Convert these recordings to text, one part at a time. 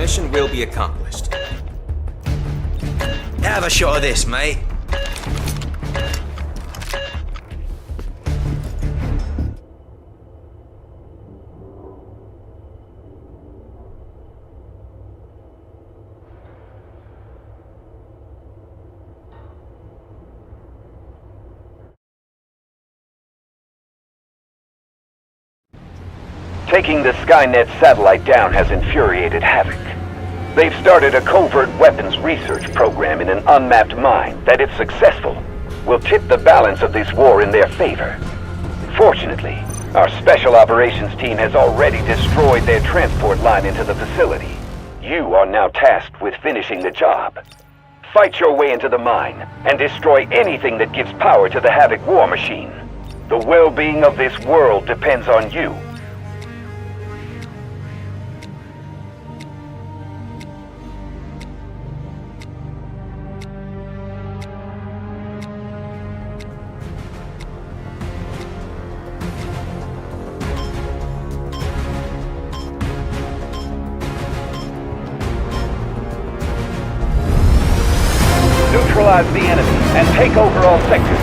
mission will be accomplished. Have a shot of this, mate. Taking the Skynet satellite down has infuriated Havoc. They've started a covert weapons research program in an unmapped mine that, if successful, will tip the balance of this war in their favor. Fortunately, our special operations team has already destroyed their transport line into the facility. You are now tasked with finishing the job. Fight your way into the mine and destroy anything that gives power to the Havoc war machine. The well-being of this world depends on you. Neutralize the enemy and take over all sectors.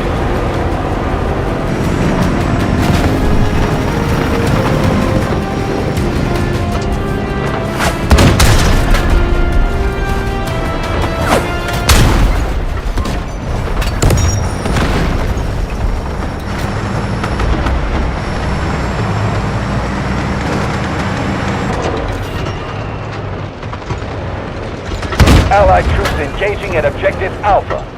Allied troops engaging at Objective Alpha.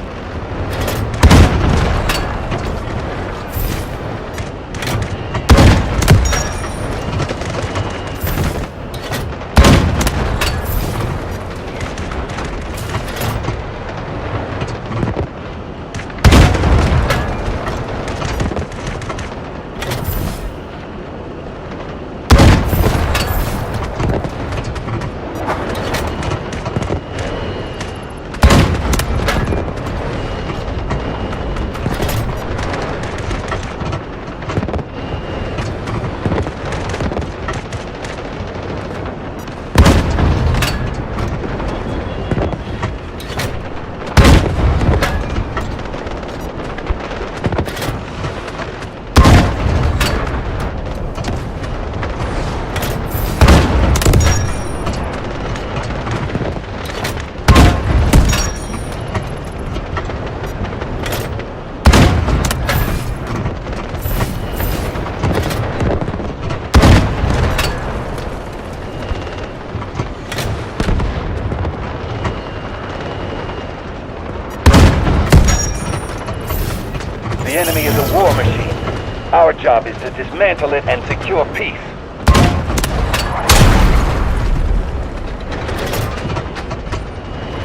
The enemy is a war machine. Our job is to dismantle it and secure peace.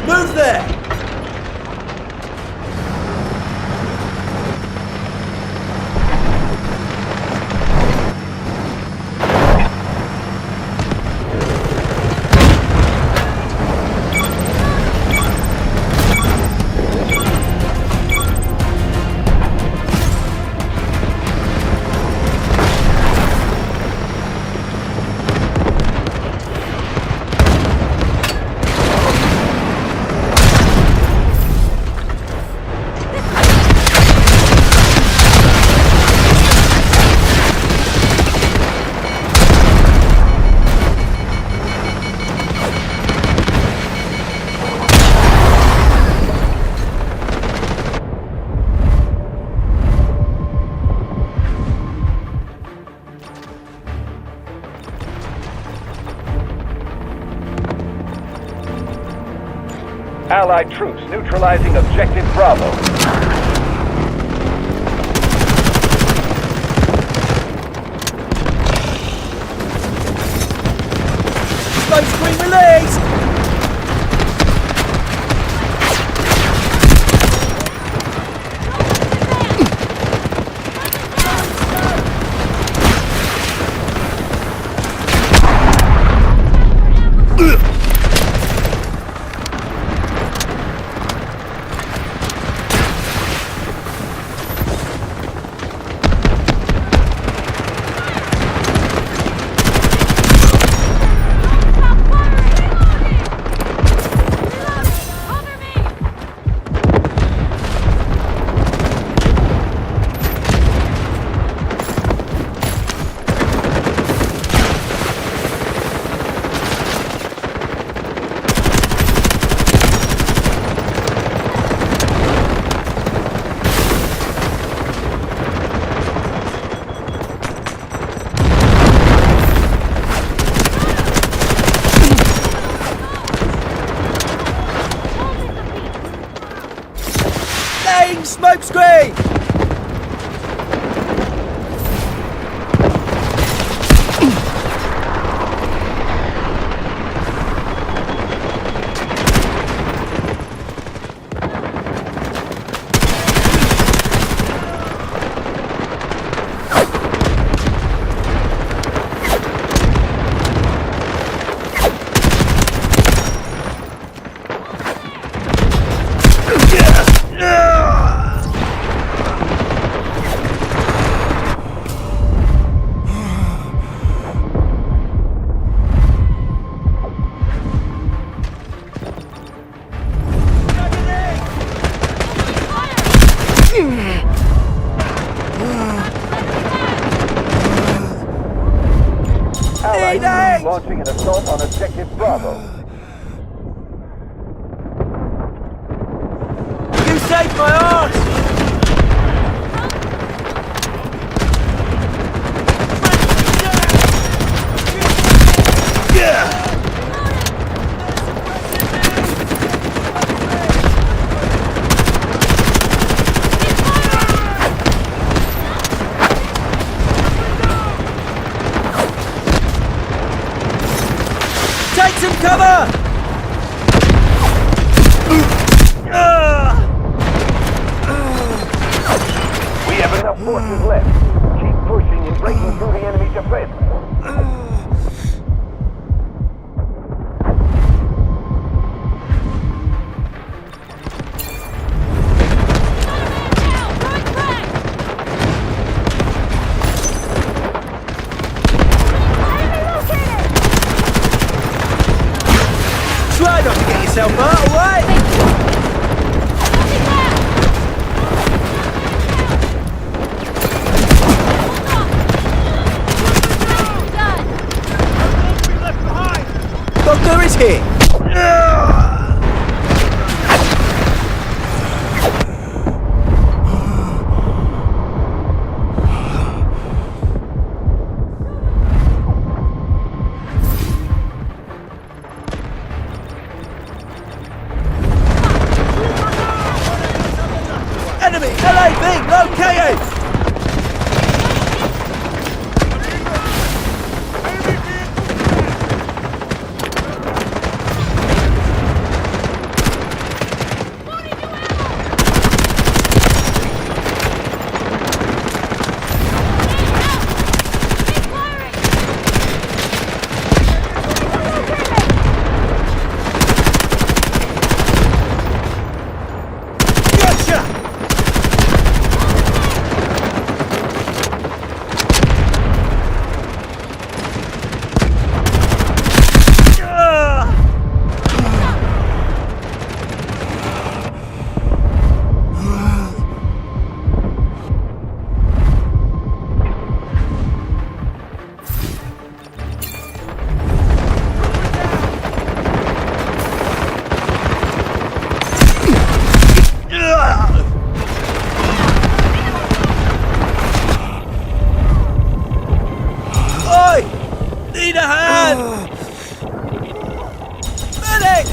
Move there! Allied troops neutralizing Objective Bravo. Smoke screen release! launching an assault on Objective Bravo. You saved my ass! Yeah! Take some cover! We have enough forces left. Keep pushing and breaking through the enemy defense. Try not to get yourself hurt, alright? Doctor is here! Enemy! LAV! Located! Gotcha! Oi! Need a hand! Medic!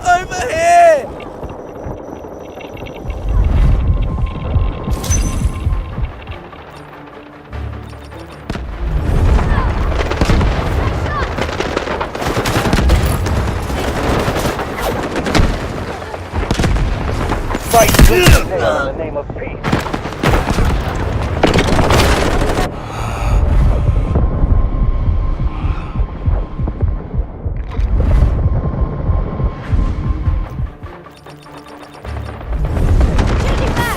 Over here! Fight tooth and nail in the name of peace.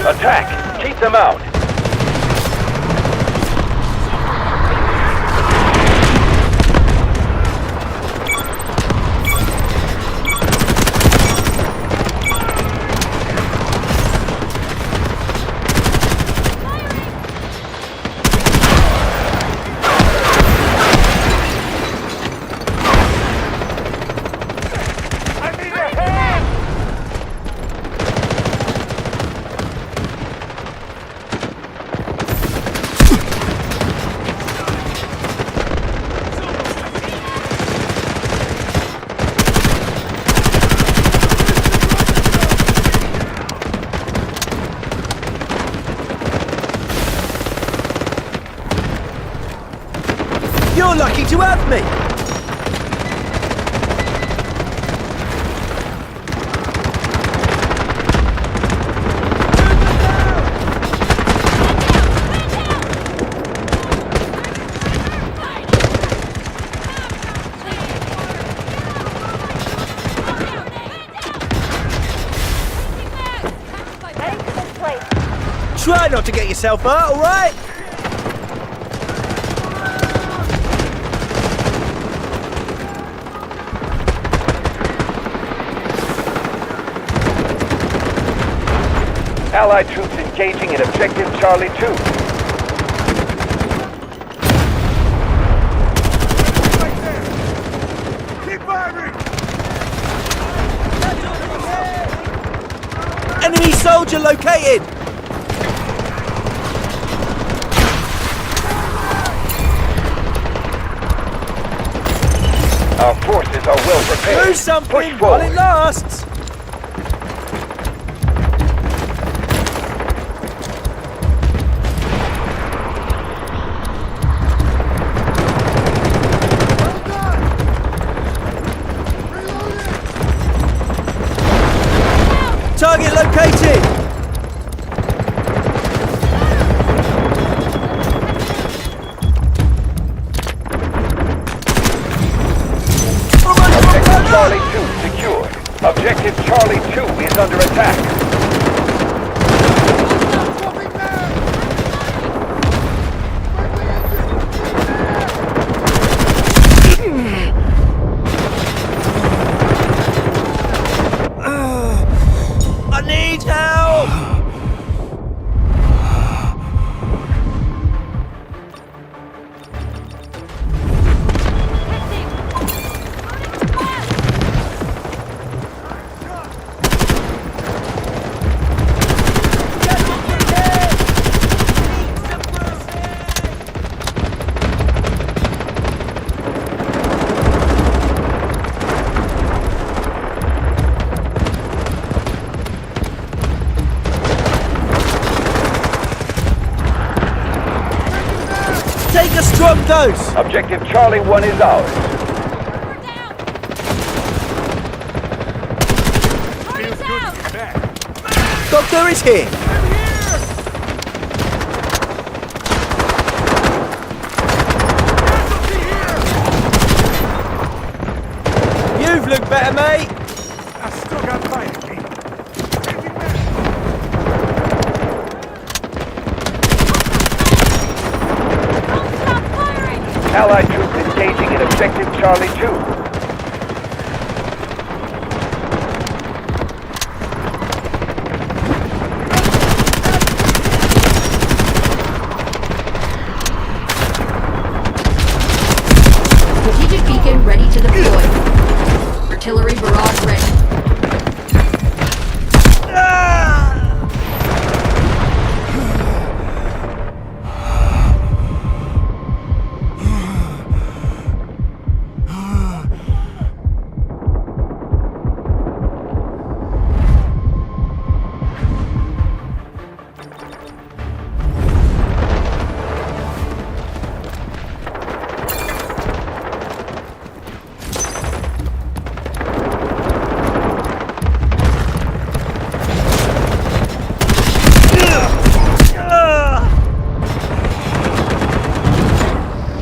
Attack! Keep them out! I need a hand! You're lucky to have me! Try not to get yourself hurt, alright? Allied troops engaging in Objective Charlie 2. soldier located! Our forces are well prepared. Do something Push while forward. it lasts! Target located! Objective Charlie 2 secured. Objective Charlie 2 is under attack. I need help! Take a strong dose! Objective Charlie 1 is ours. Doctor is here! You've looked better, mate! I still got fighting, Pete. Allied troops engaging in Objective Charlie 2. Strategic beacon ready to deploy. Artillery barrage ready.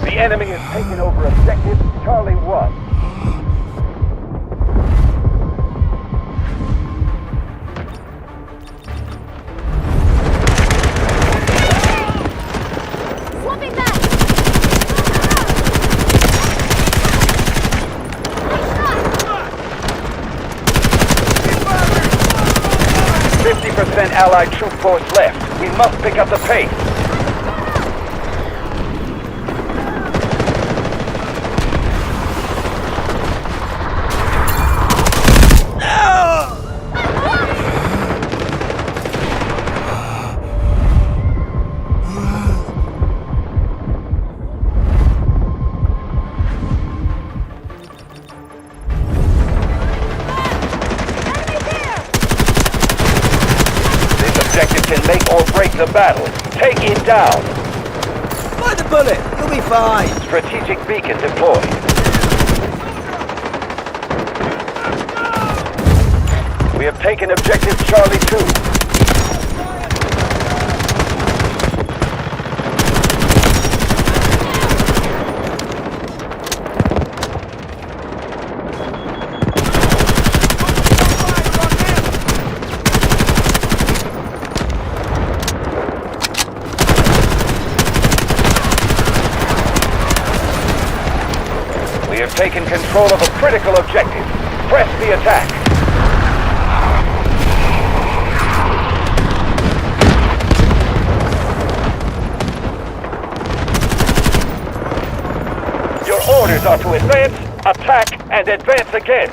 The enemy has taken over Objective Charlie 1. Swapping back! 50% Allied troop force left. We must pick up the pace. Objective can make or break the battle. Take it down. By the bullet! You'll be fine! Strategic beacon deployed. We have taken Objective Charlie 2. We have taken control of a critical objective. Press the attack. Your orders are to advance, attack, and advance again.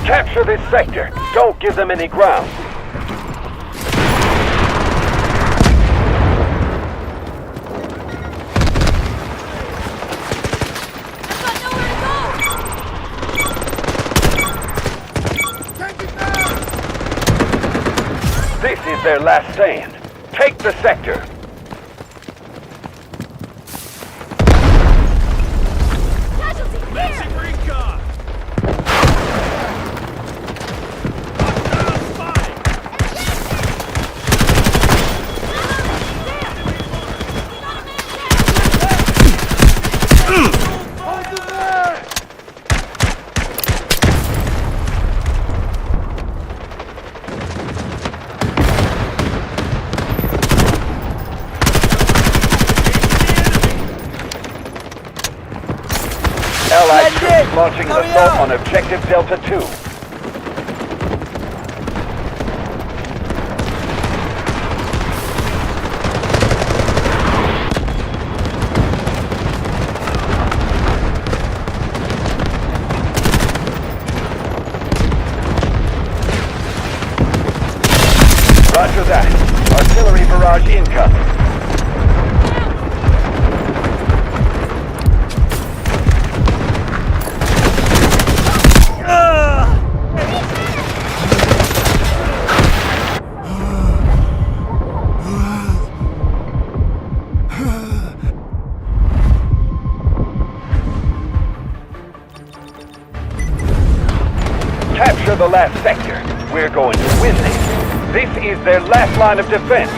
Capture this sector. Don't give them any ground. I've got nowhere to go! This is their last stand. Take the sector. Casualty here! Recon! Allied Send troops it! launching an Hurry assault up! on Objective Delta 2. Roger that. Artillery barrage incoming. Capture the last sector. We're going to win this. This is their last line of defense.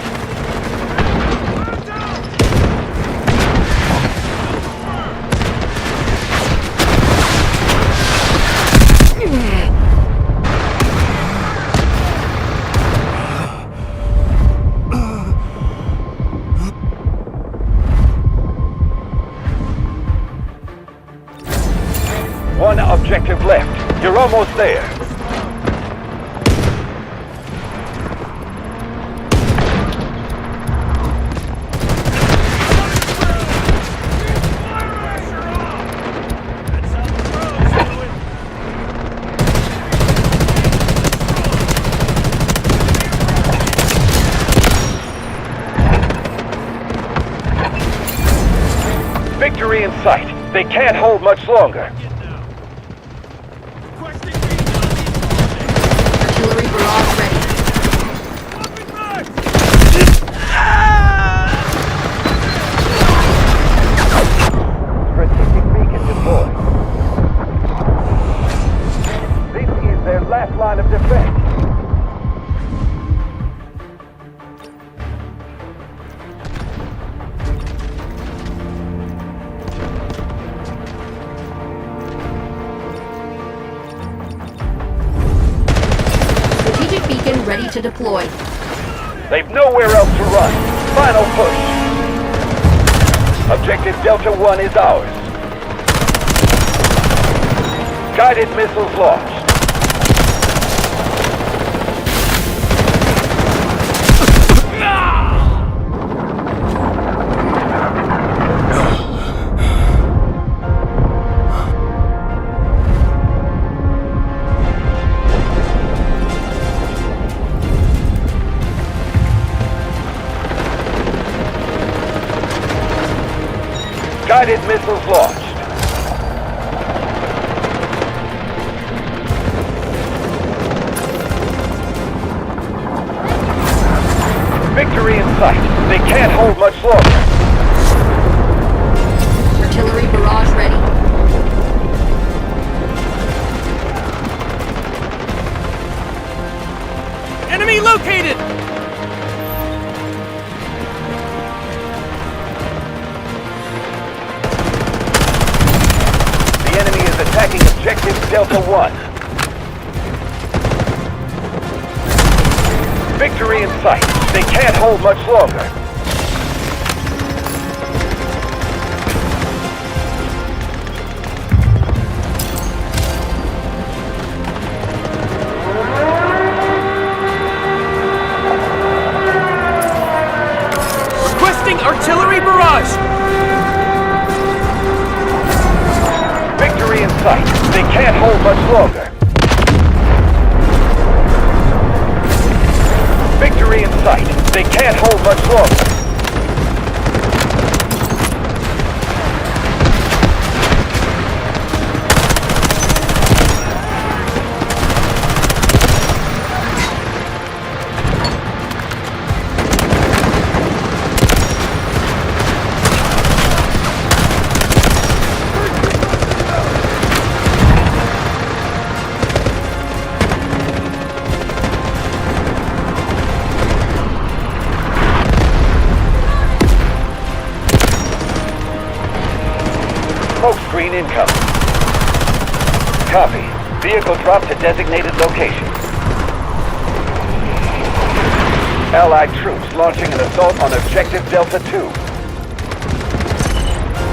One objective left. You're almost there. Victory in sight. They can't hold much longer. Artillery barrage ready. Strategic beacon deployed. This is their last line of defense. Strategic beacon ready to deploy. They've nowhere else to run. Final push. Objective Delta 1 is ours. Guided missiles launched. Guided missiles launched. Victory in sight. They can't hold much longer. Artillery barrage ready. Enemy located! The enemy is attacking Objective Delta 1. Victory in sight. They can't hold much longer. Requesting artillery barrage! Victory in sight. They can't hold much longer. They can't hold much longer. Smoke screen incoming. Copy. Vehicle drop to designated location. Allied troops launching an assault on Objective Delta 2.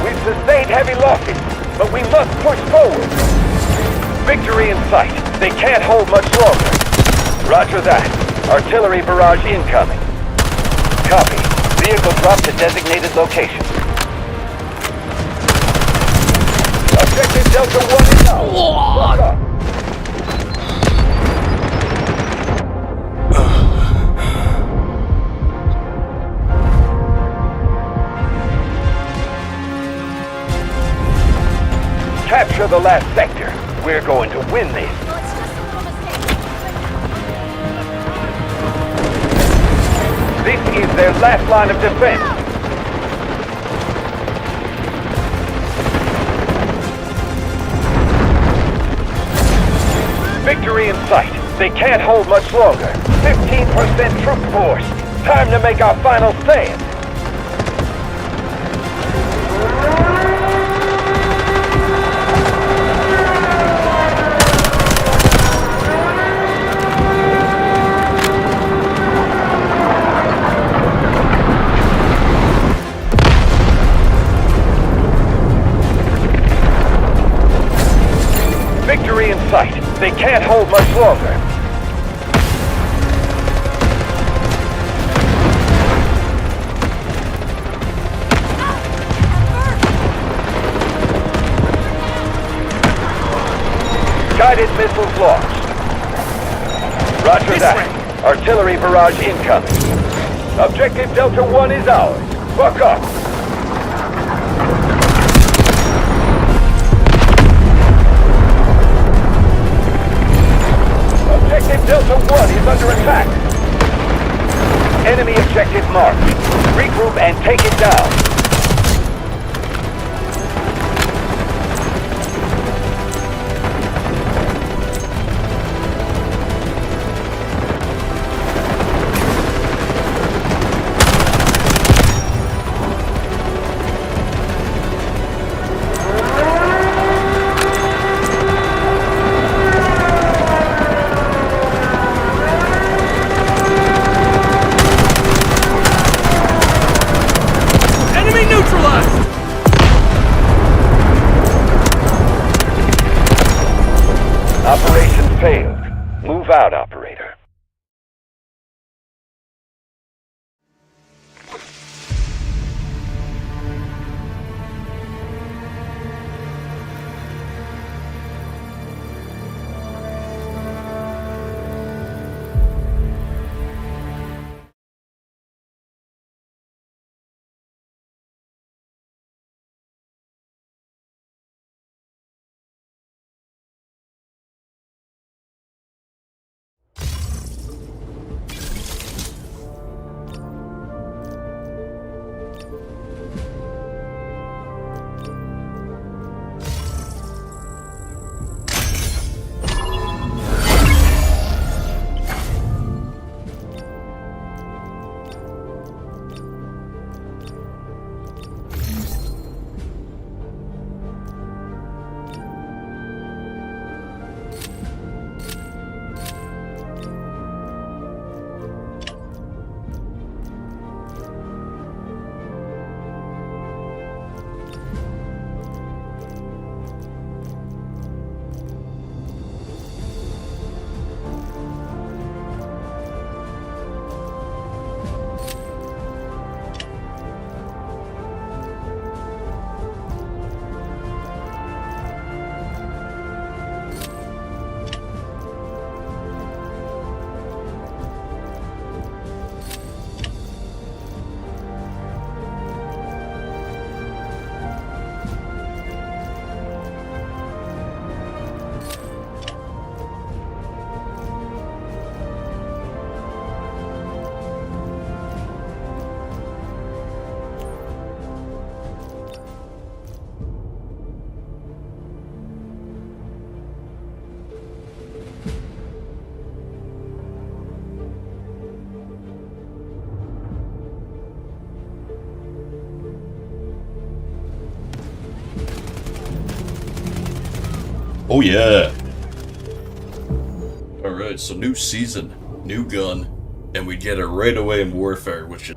We've sustained heavy losses, but we must push forward. Victory in sight. They can't hold much longer. Roger that. Artillery barrage incoming. Copy. Vehicle drop to designated location. Objective Delta 1 is out. Lock up. Capture the last sector. We're going to win this. This is their last line of defense. Victory in sight. They can't hold much longer. 15% troop force. Time to make our final stand. Victory in sight. They can't hold much longer. Guided missiles launched. Roger that. Artillery barrage incoming. Objective Delta 1 is ours. Buck up. Objective Delta 1 is under attack. Enemy objective marked. Regroup and take it down. Operation failed. Move out, operator. Oh yeah. Alright, so new season, new gun, and we get it right away in Warfare, which is...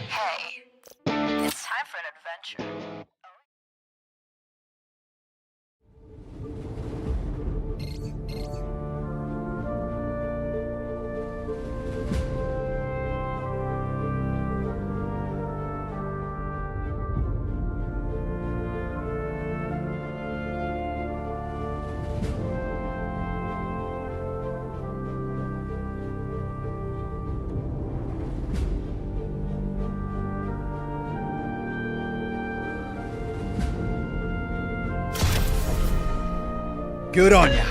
Hey, it's time for an adventure. Good on ya.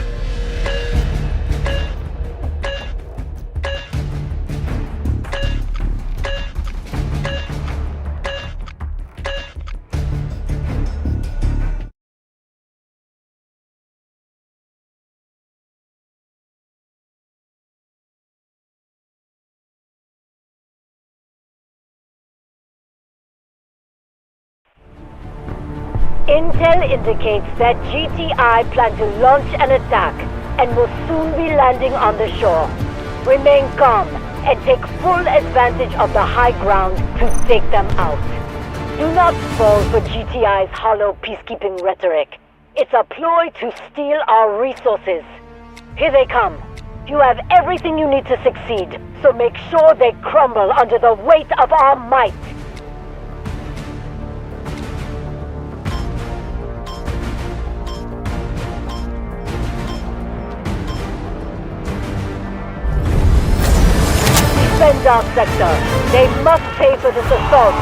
Intel indicates that GTI plan to launch an attack and will soon be landing on the shore. Remain calm and take full advantage of the high ground to take them out. Do not fall for GTI's hollow peacekeeping rhetoric. It's a ploy to steal our resources. Here they come. You have everything you need to succeed, so make sure they crumble under the weight of our might. Defend our sector. They must pay for this assault.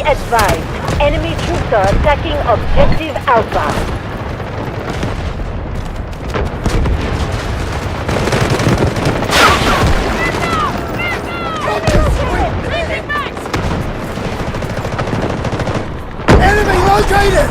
Advised, enemy troops are attacking Objective Alpha. Enemy located!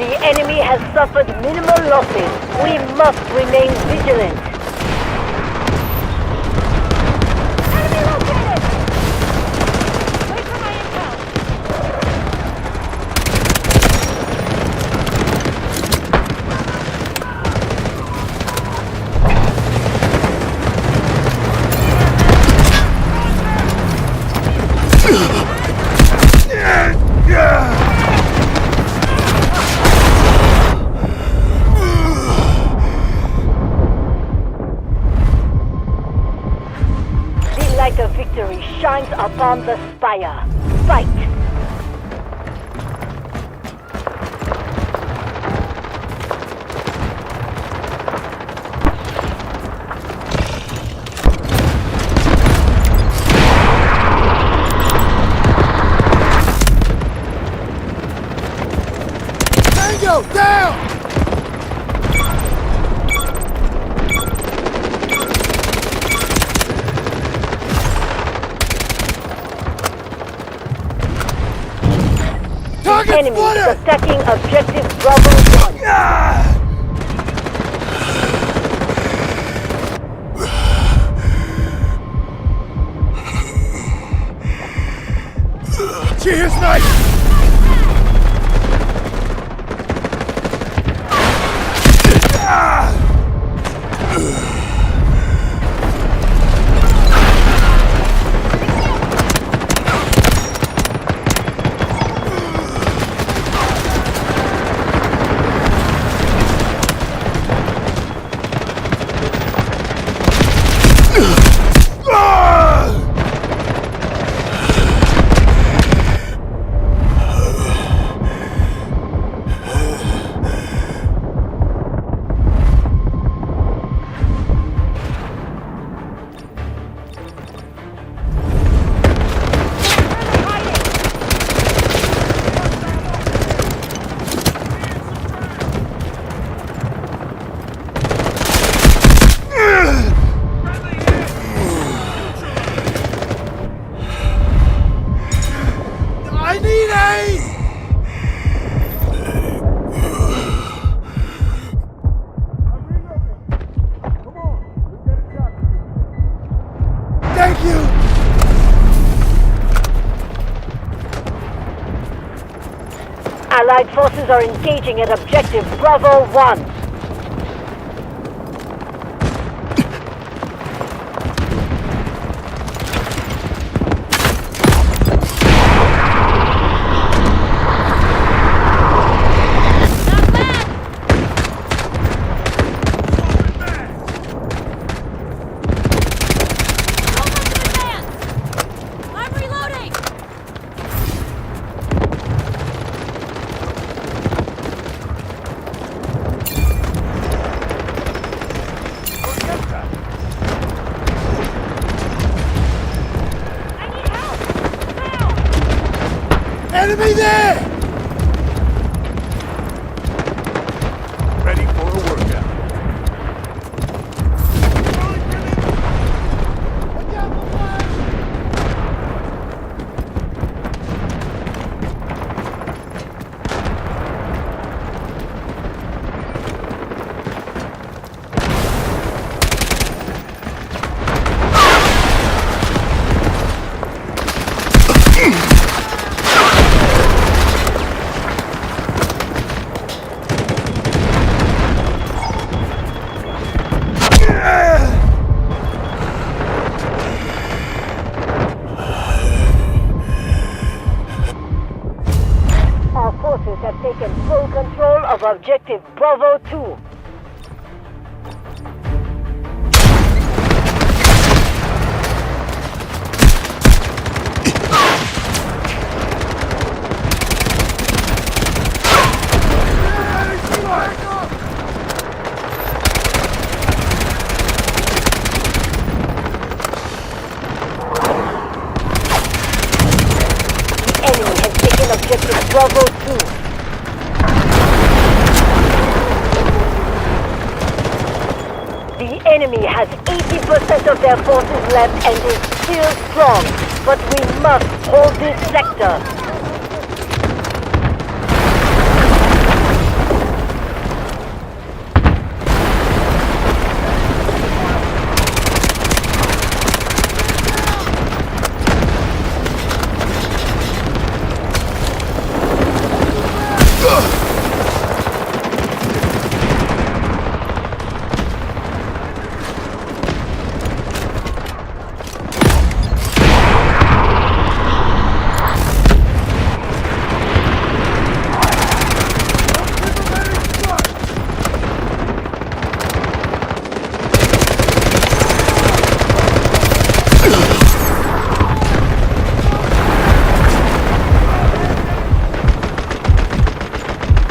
The enemy has suffered minimal losses. We must remain vigilant. Enemy located! Wait for my intel. The light of victory shines upon the spire. Fight! Tango, down! Target Enemy is spotted! attacking objective Bravo 1. Cheers, mate! I need aid! Thank you! Allied forces are engaging at objective Bravo 1. I'm reloading! Enemy there! Ready for a workout. Our forces have taken full control of objective Bravo 2. The enemy has taken objective Bravo 2. The enemy has 80% of their forces left and is still strong, but we must hold this sector.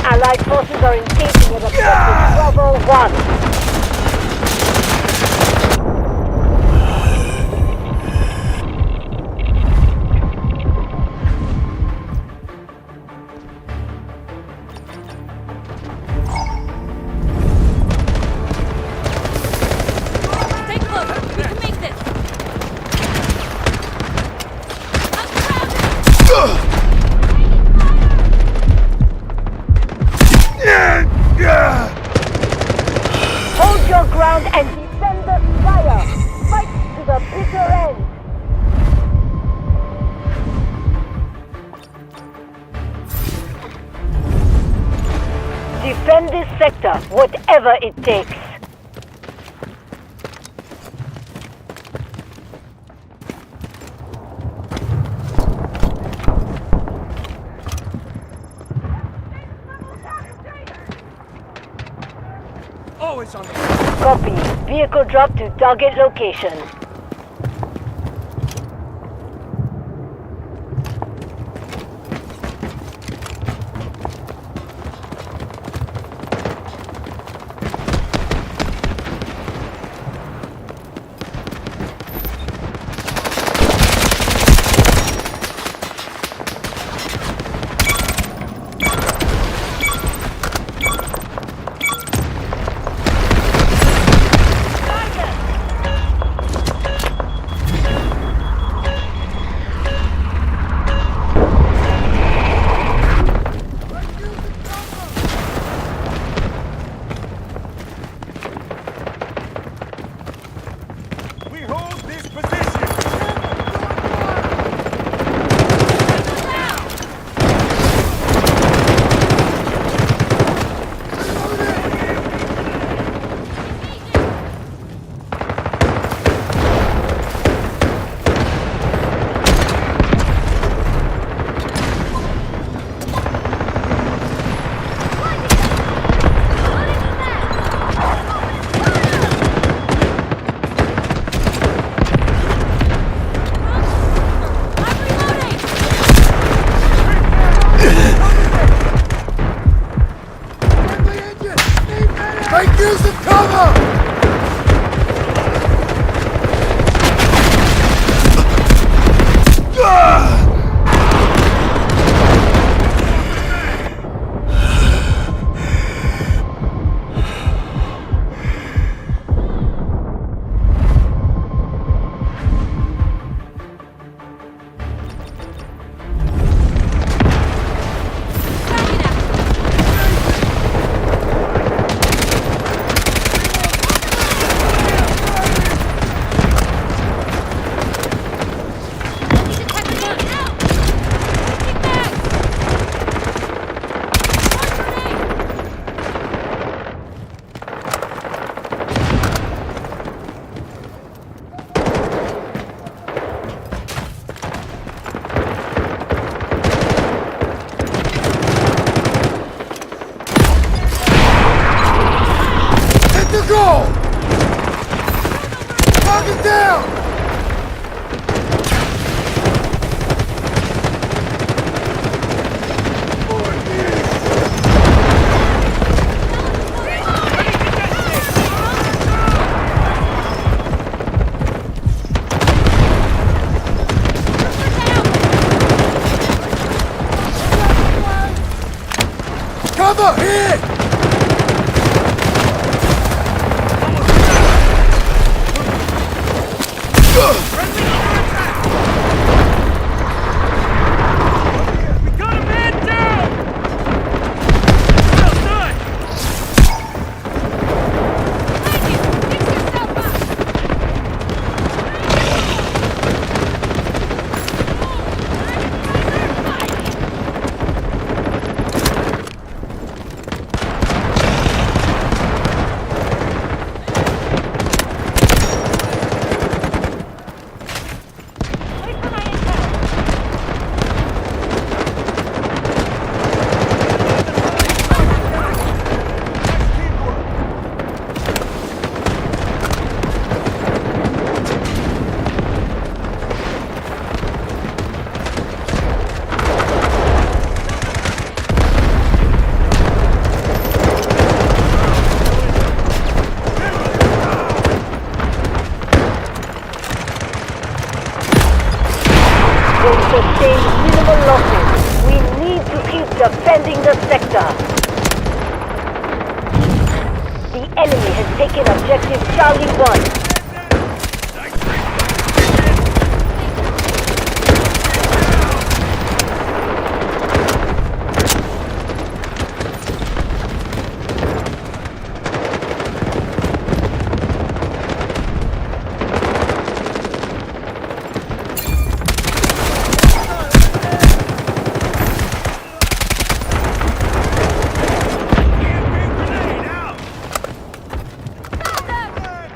Allied forces are engaging at objective Bravo 1. Stay close. We can make this. Hold your ground and defend the spire. Fight to the bitter end. Defend this sector, whatever it takes. Always on the... Copy. Vehicle drop to target location. We hold this position! Make use of cover! Go! Target down! Cover here! We got a man down! Well done! Thank you. Fix yourself up. enemy has taken objective Charlie 1.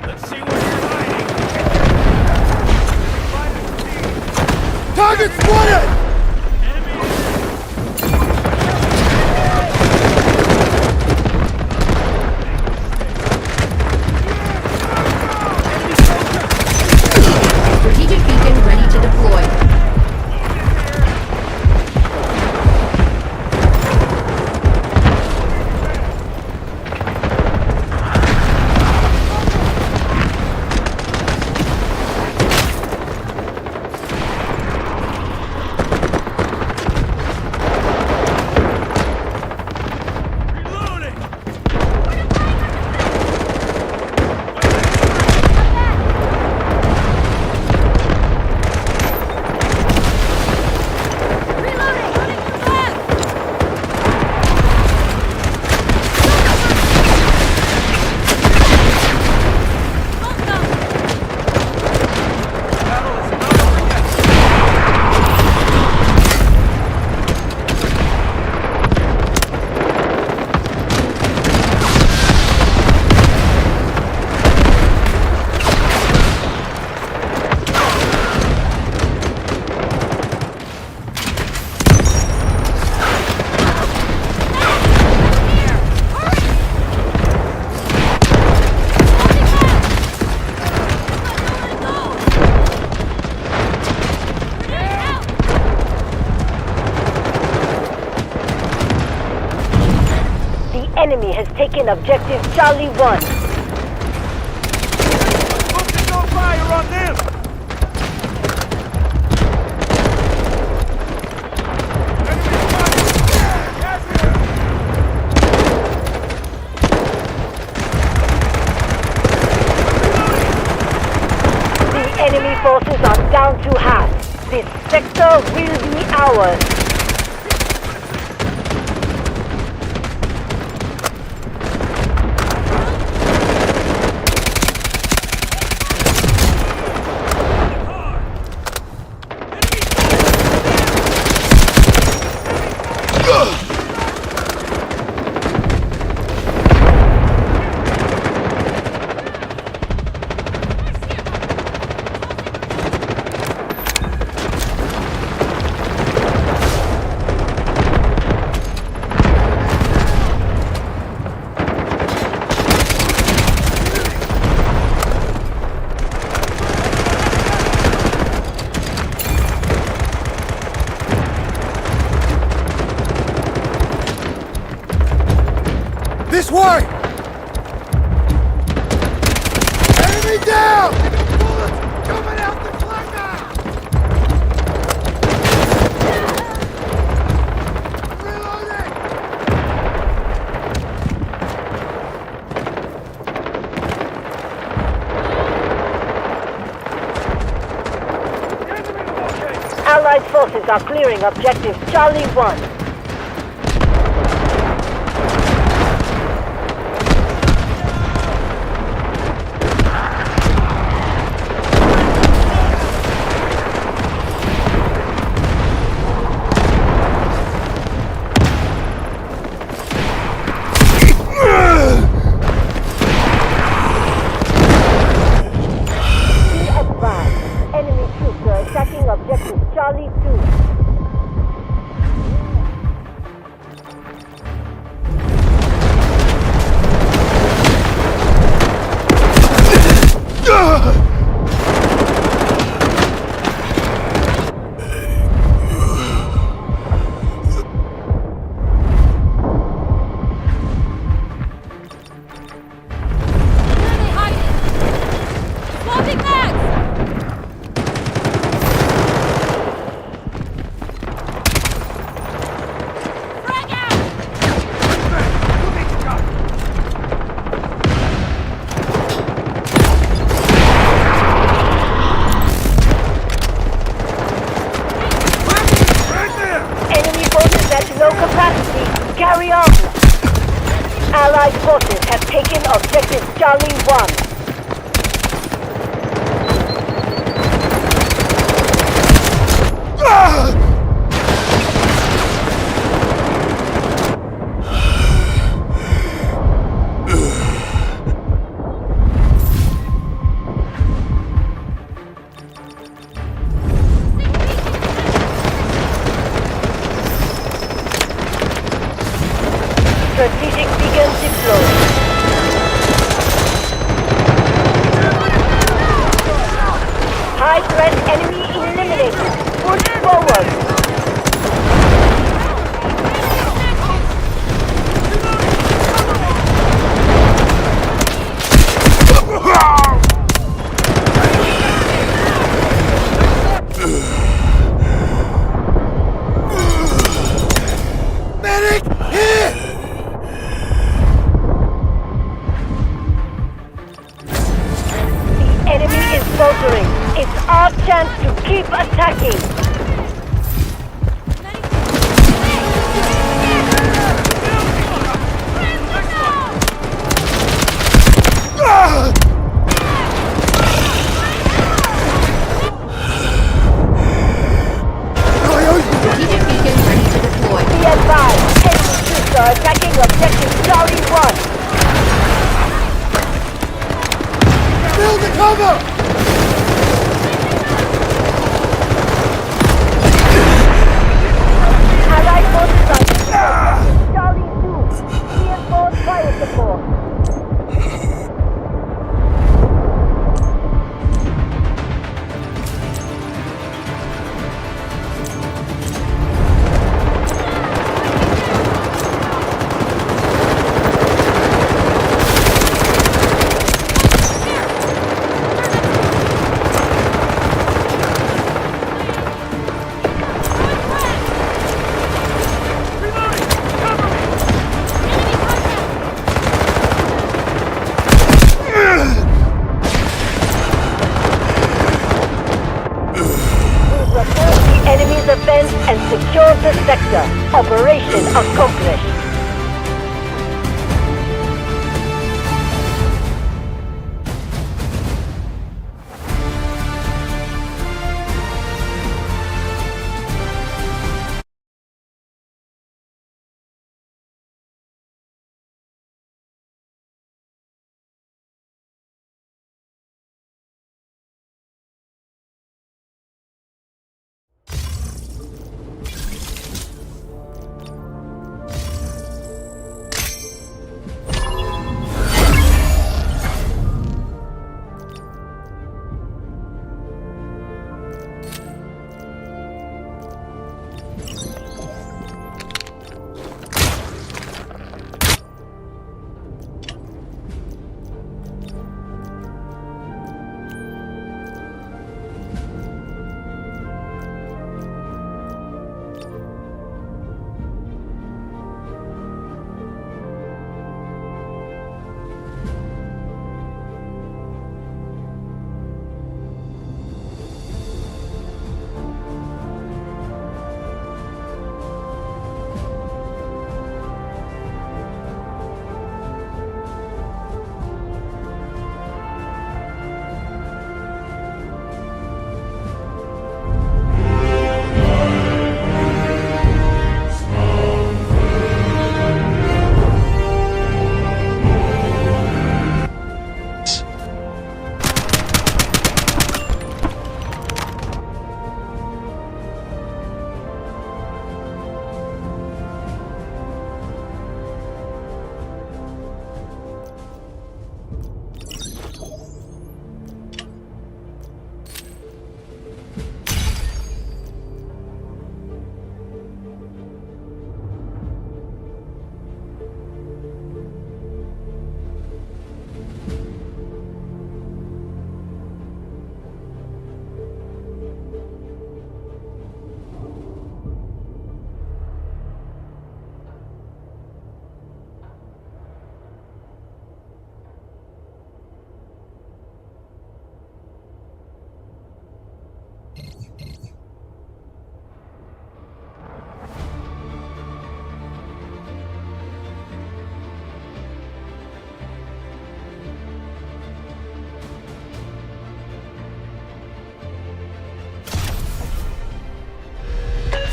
Let's see where you're hiding. Target spotted! Strategic beacon ready to deploy. Reloading! The enemy has taken objective Charlie 1. Focus on fire on them! The enemy forces are down to half. This sector will be ours. This way! Enemy down! Bullets coming out the flanker! Reloading! Allied forces are clearing objective Charlie 1. Enemy troops are attacking objective Charlie 2. Allied forces have taken objective Charlie 1. Strategic beacon deployed. High threat enemy eliminated. Push forward. Medic, here! The enemy is faltering. It's our chance to keep attacking. Strategic beacon ready to deploy. Be advised, enemy troops are attacking objective Charlie 1. Build the cover! Allied forces are attacking Charlie 2. Reinforce fire support.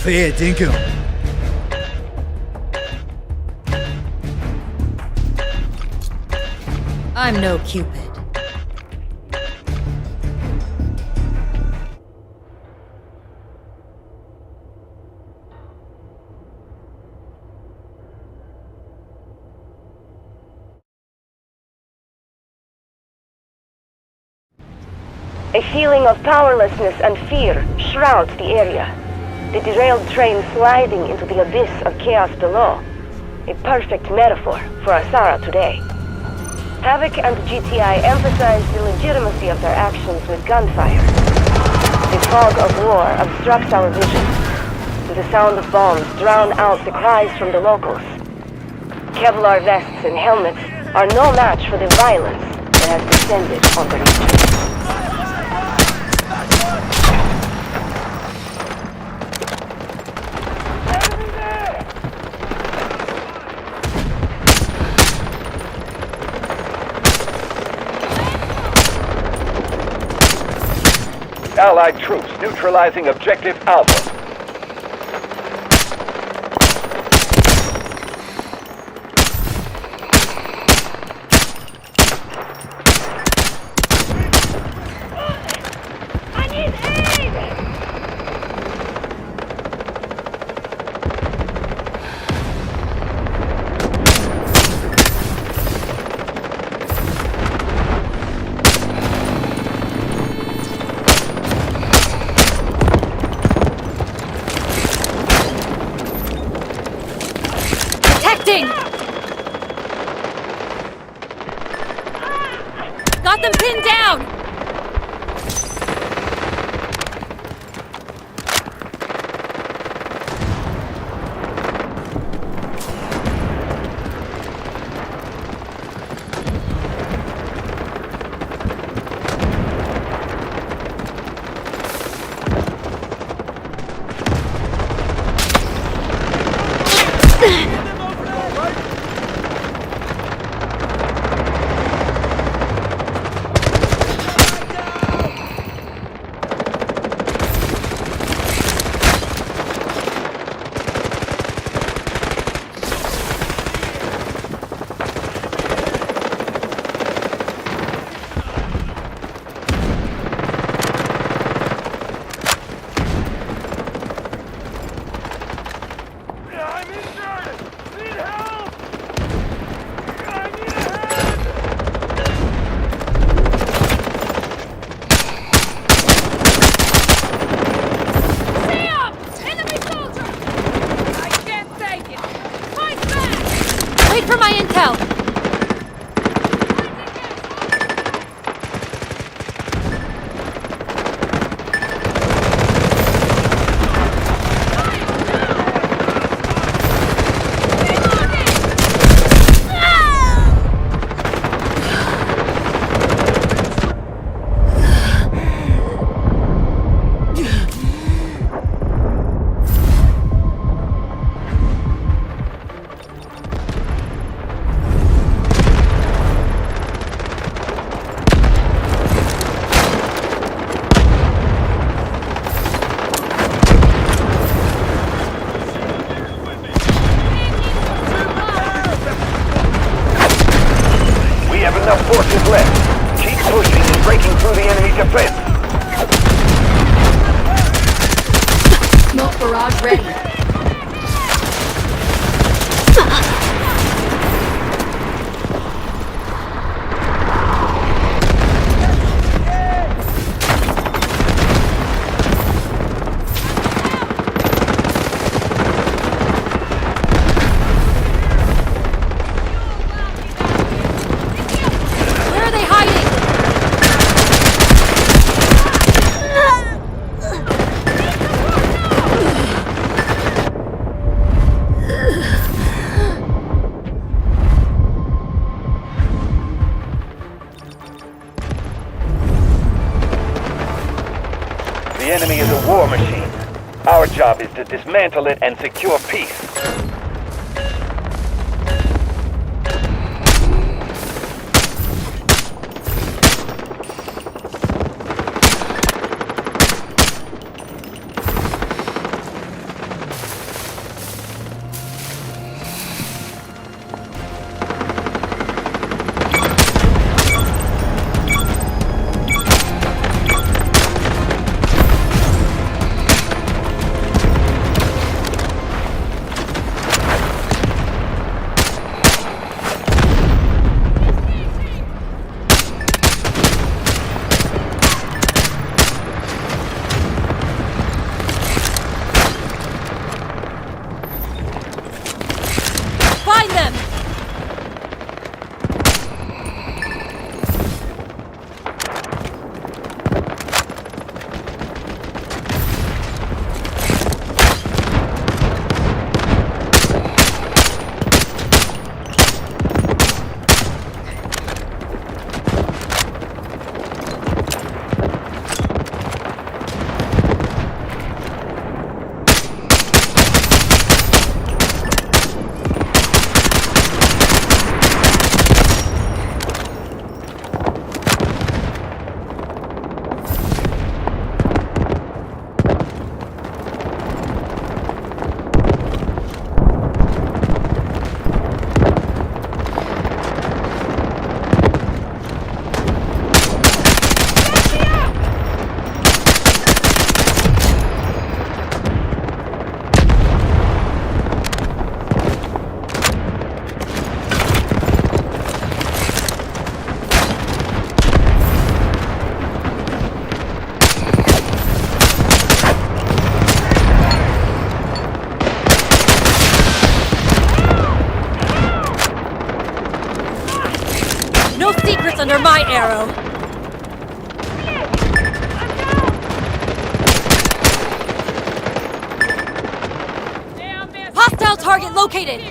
Fair dinkum. I'm no Cupid. A feeling of powerlessness and fear shrouds the area. The derailed train sliding into the abyss of chaos below. A perfect metaphor for Asara today. Havoc and GTI emphasize the legitimacy of their actions with gunfire. The fog of war obstructs our vision. The sound of bombs drown out the cries from the locals. Kevlar vests and helmets are no match for the violence that has descended on the region. Allied troops neutralizing objective Alpha. Got them pinned down! Wait for my intel! Enough forces left. Keep pushing and breaking through the enemy defense. Smoke barrage ready. The enemy is a war machine. Our job is to dismantle it and secure peace. No secrets under my arrow. Hostile target located.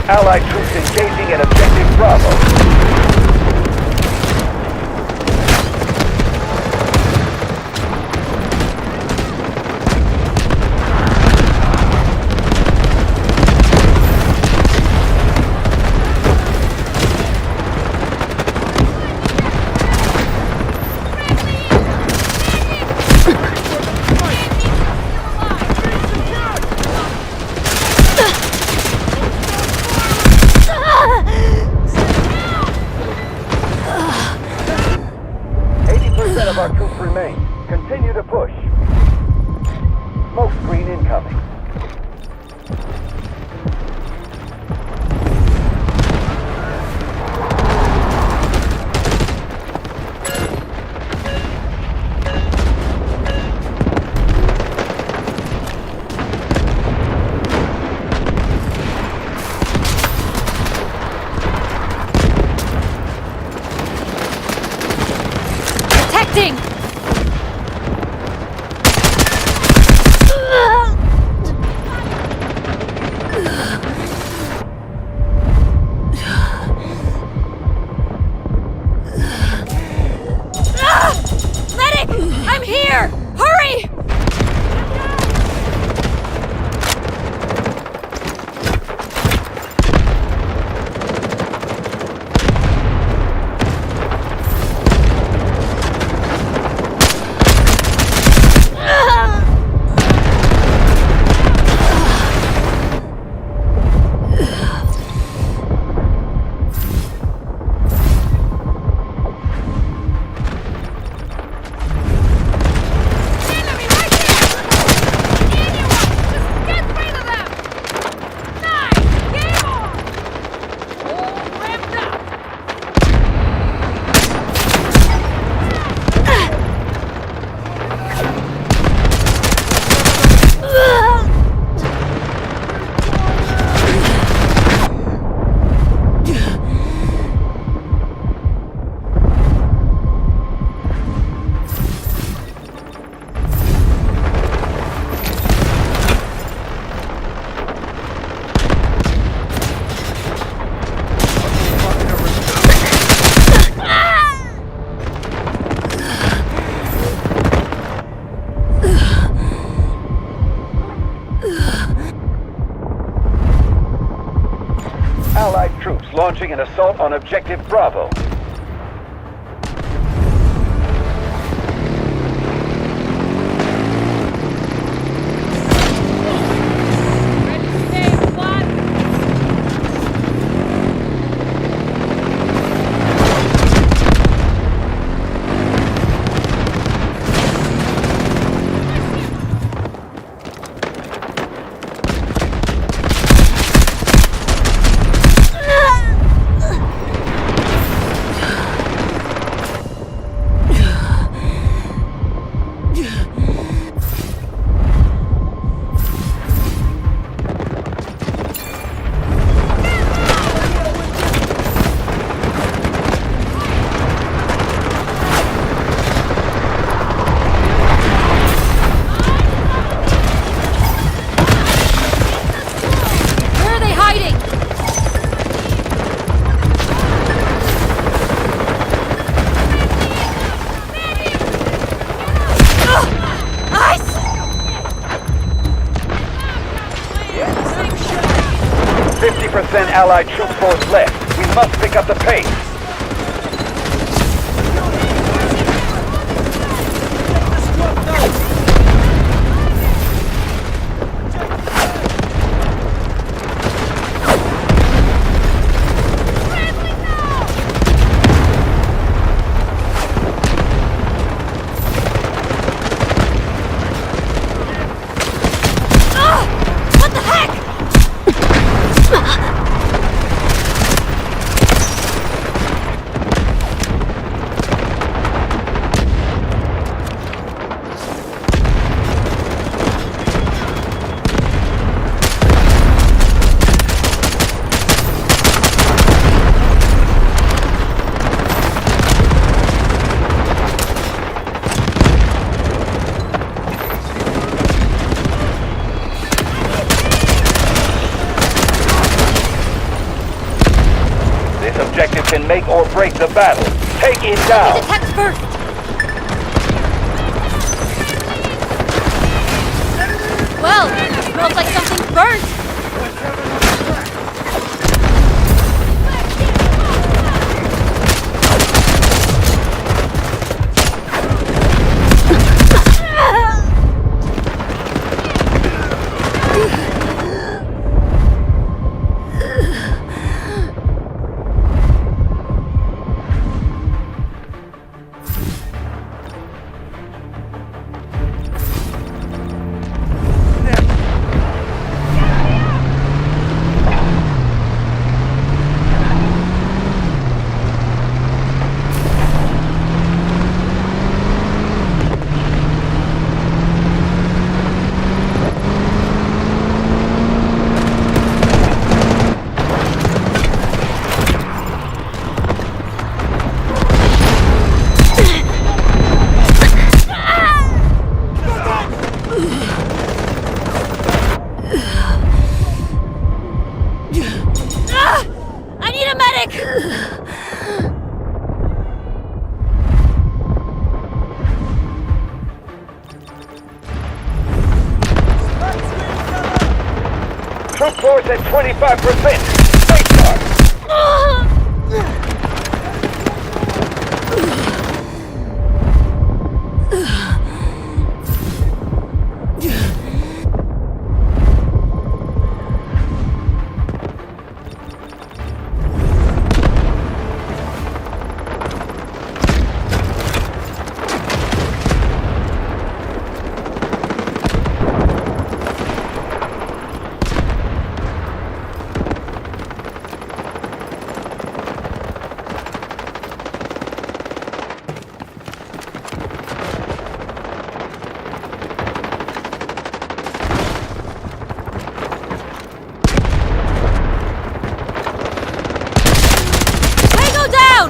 Allied troops engaging at Objective Bravo. Of our troops remain. Continue to push. Smoke screen incoming. Protecting! Medic! I'm here! Hurry! Allied troops launching an assault on Objective Bravo. Allied troop force left. We must pick up the pace. objective can make or break the battle. Take it down. Detect first! Well, smells like something's burnt! I need a medic! Troop force at 25%. Stay sharp. Tango down!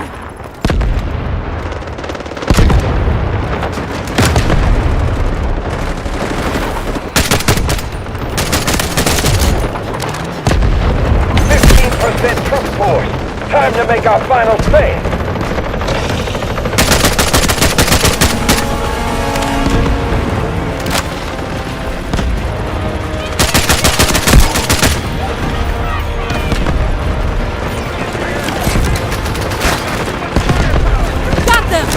Troop force. Time to make our final stand. Got them!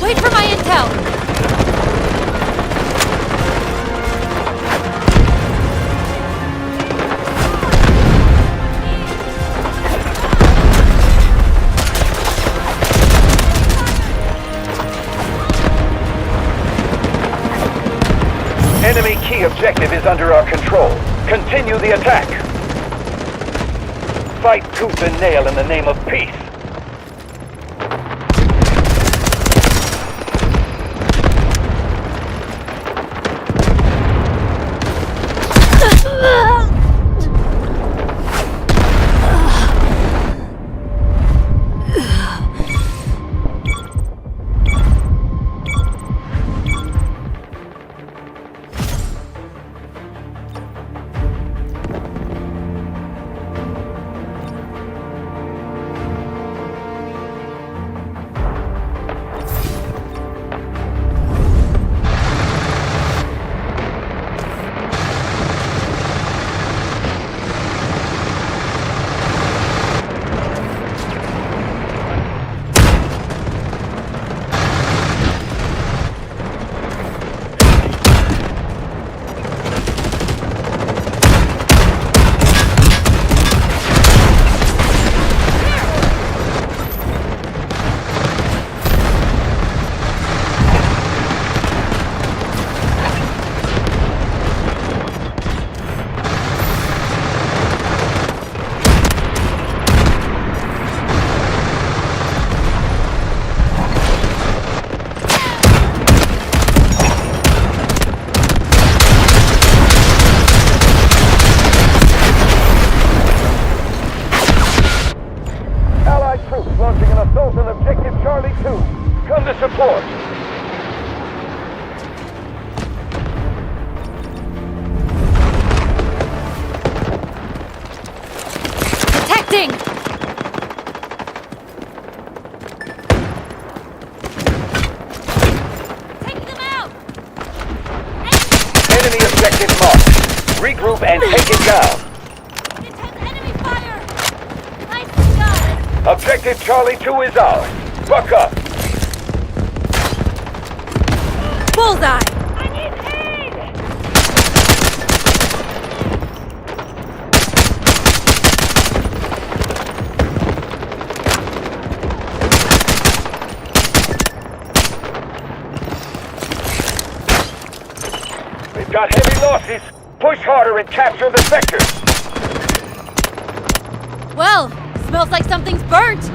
Wait for my intel! Enemy key objective is under our control. Continue the attack. Fight tooth and nail in the name of peace. objective marked. Regroup and take it down. Intense enemy fire! Nicely done! Objective Charlie 2 is ours. Buck up. Bullseye! I need aid! We've got heavy losses. Push harder and capture the sector. Well, smells like something's burnt!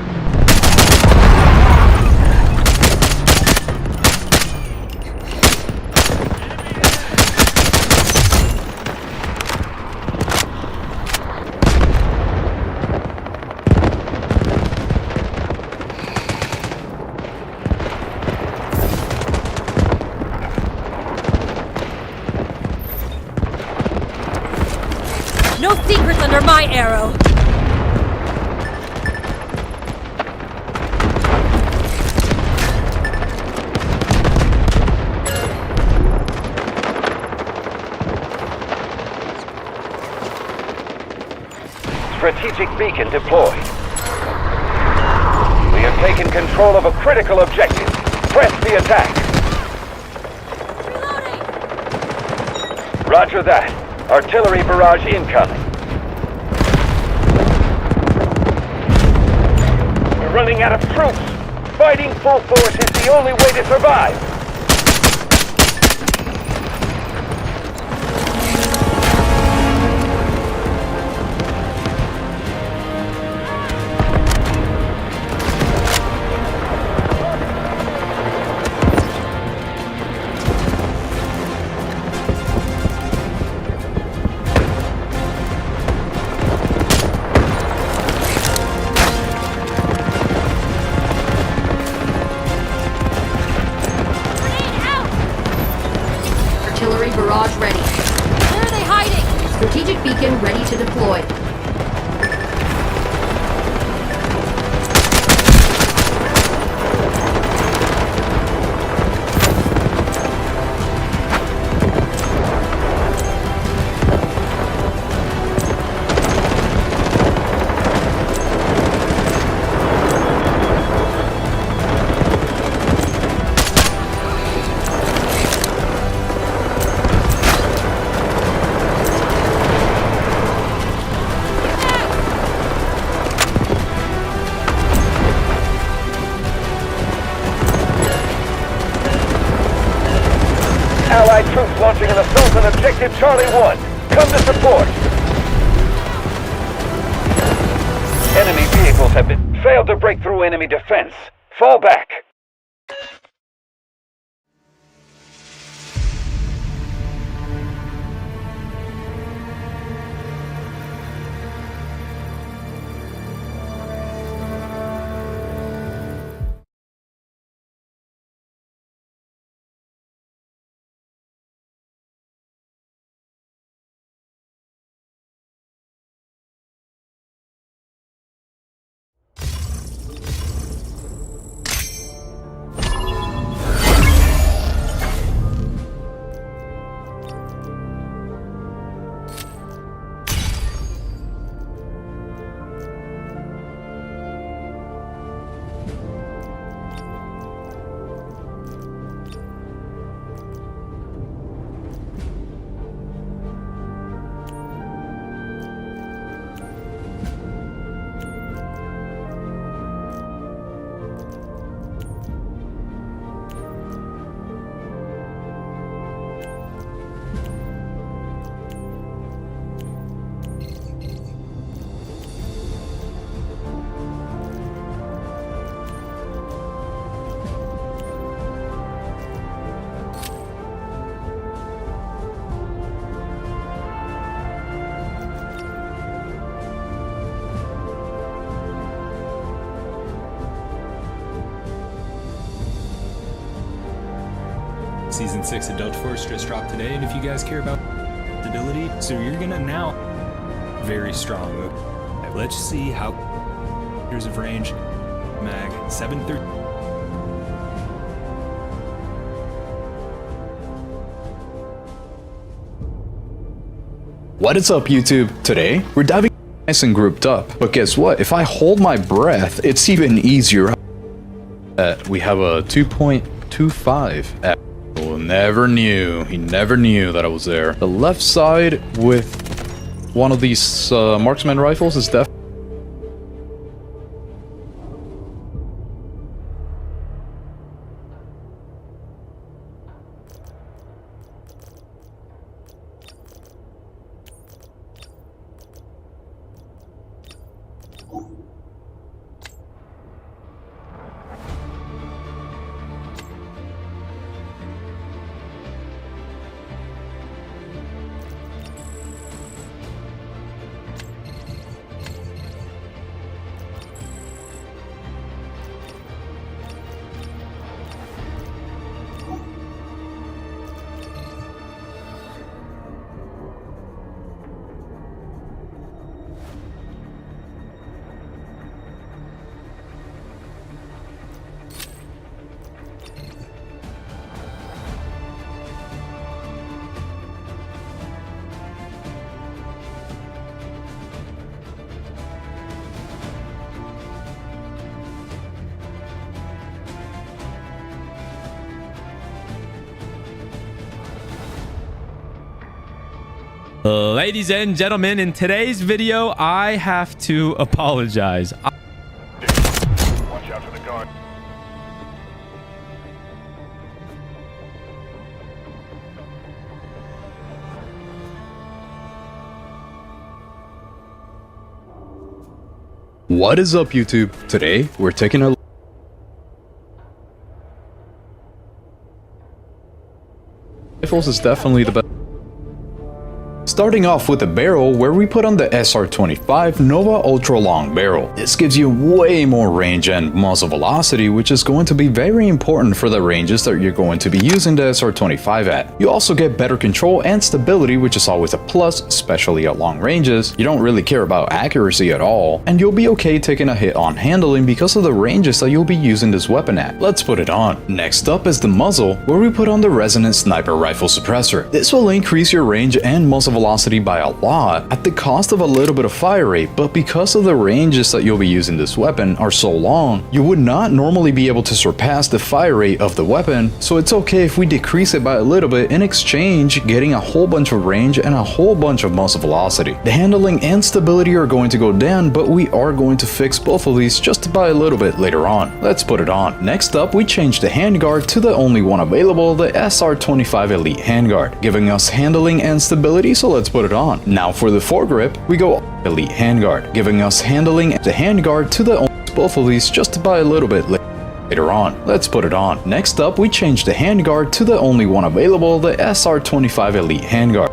No secrets under my arrow! Strategic beacon deployed. We have taken control of a critical objective. Press the attack. Reloading! Roger that. Artillery barrage incoming. We're running out of troops. Fighting full force is the only way to survive. Artillery barrage ready. Where are they hiding? Strategic beacon ready to deploy. Allied troops launching an assault on objective Charlie 1. Come to support. Enemy vehicles have failed to break through enemy defense. Fall back. Season 6 Adult Force just dropped today, and if you guys care about stability, so you're gonna now very strong. Let's see how years of range. Mag 730. What is up, YouTube? Today, we're diving nice and grouped up. But guess what? If I hold my breath, it's even easier. We have a 2.25. Well, never knew. He never knew that I was there. The left side with one of these marksman rifles is definitely. Ladies and gentlemen, in today's video, I have to apologize. Watch out for the guard. What is up, YouTube? Today, we're taking a rifles is definitely the best. Starting off with the barrel, where we put on the SR25 Nova Ultra Long Barrel. This gives you way more range and muzzle velocity, which is going to be very important for the ranges that you're going to be using the SR25 at. You also get better control and stability, which is always a plus, especially at long ranges. You don't really care about accuracy at all, and you'll be okay taking a hit on handling because of the ranges that you'll be using this weapon at. Let's put it on. Next up is the muzzle, where we put on the Resonant Sniper Rifle Suppressor. This will increase your range and muzzle velocity by a lot at the cost of a little bit of fire rate, but because of the ranges that you'll be using this weapon are so long, you would not normally be able to surpass the fire rate of the weapon, so it's okay if we decrease it by a little bit, in exchange getting a whole bunch of range and a whole bunch of muzzle velocity. The handling and stability are going to go down, but we are going to fix both of these just by a little bit later on. Let's put it on. Next up, we change the handguard to the only one available, the SR25 Elite Handguard, giving us handling and stability, so let's put it on. Now for the foregrip, we go Elite Handguard, giving us handling and the handguard to the both of these just by a little bit later on. Let's put it on. Next up, we change the handguard to the only one available, the SR25 Elite Handguard.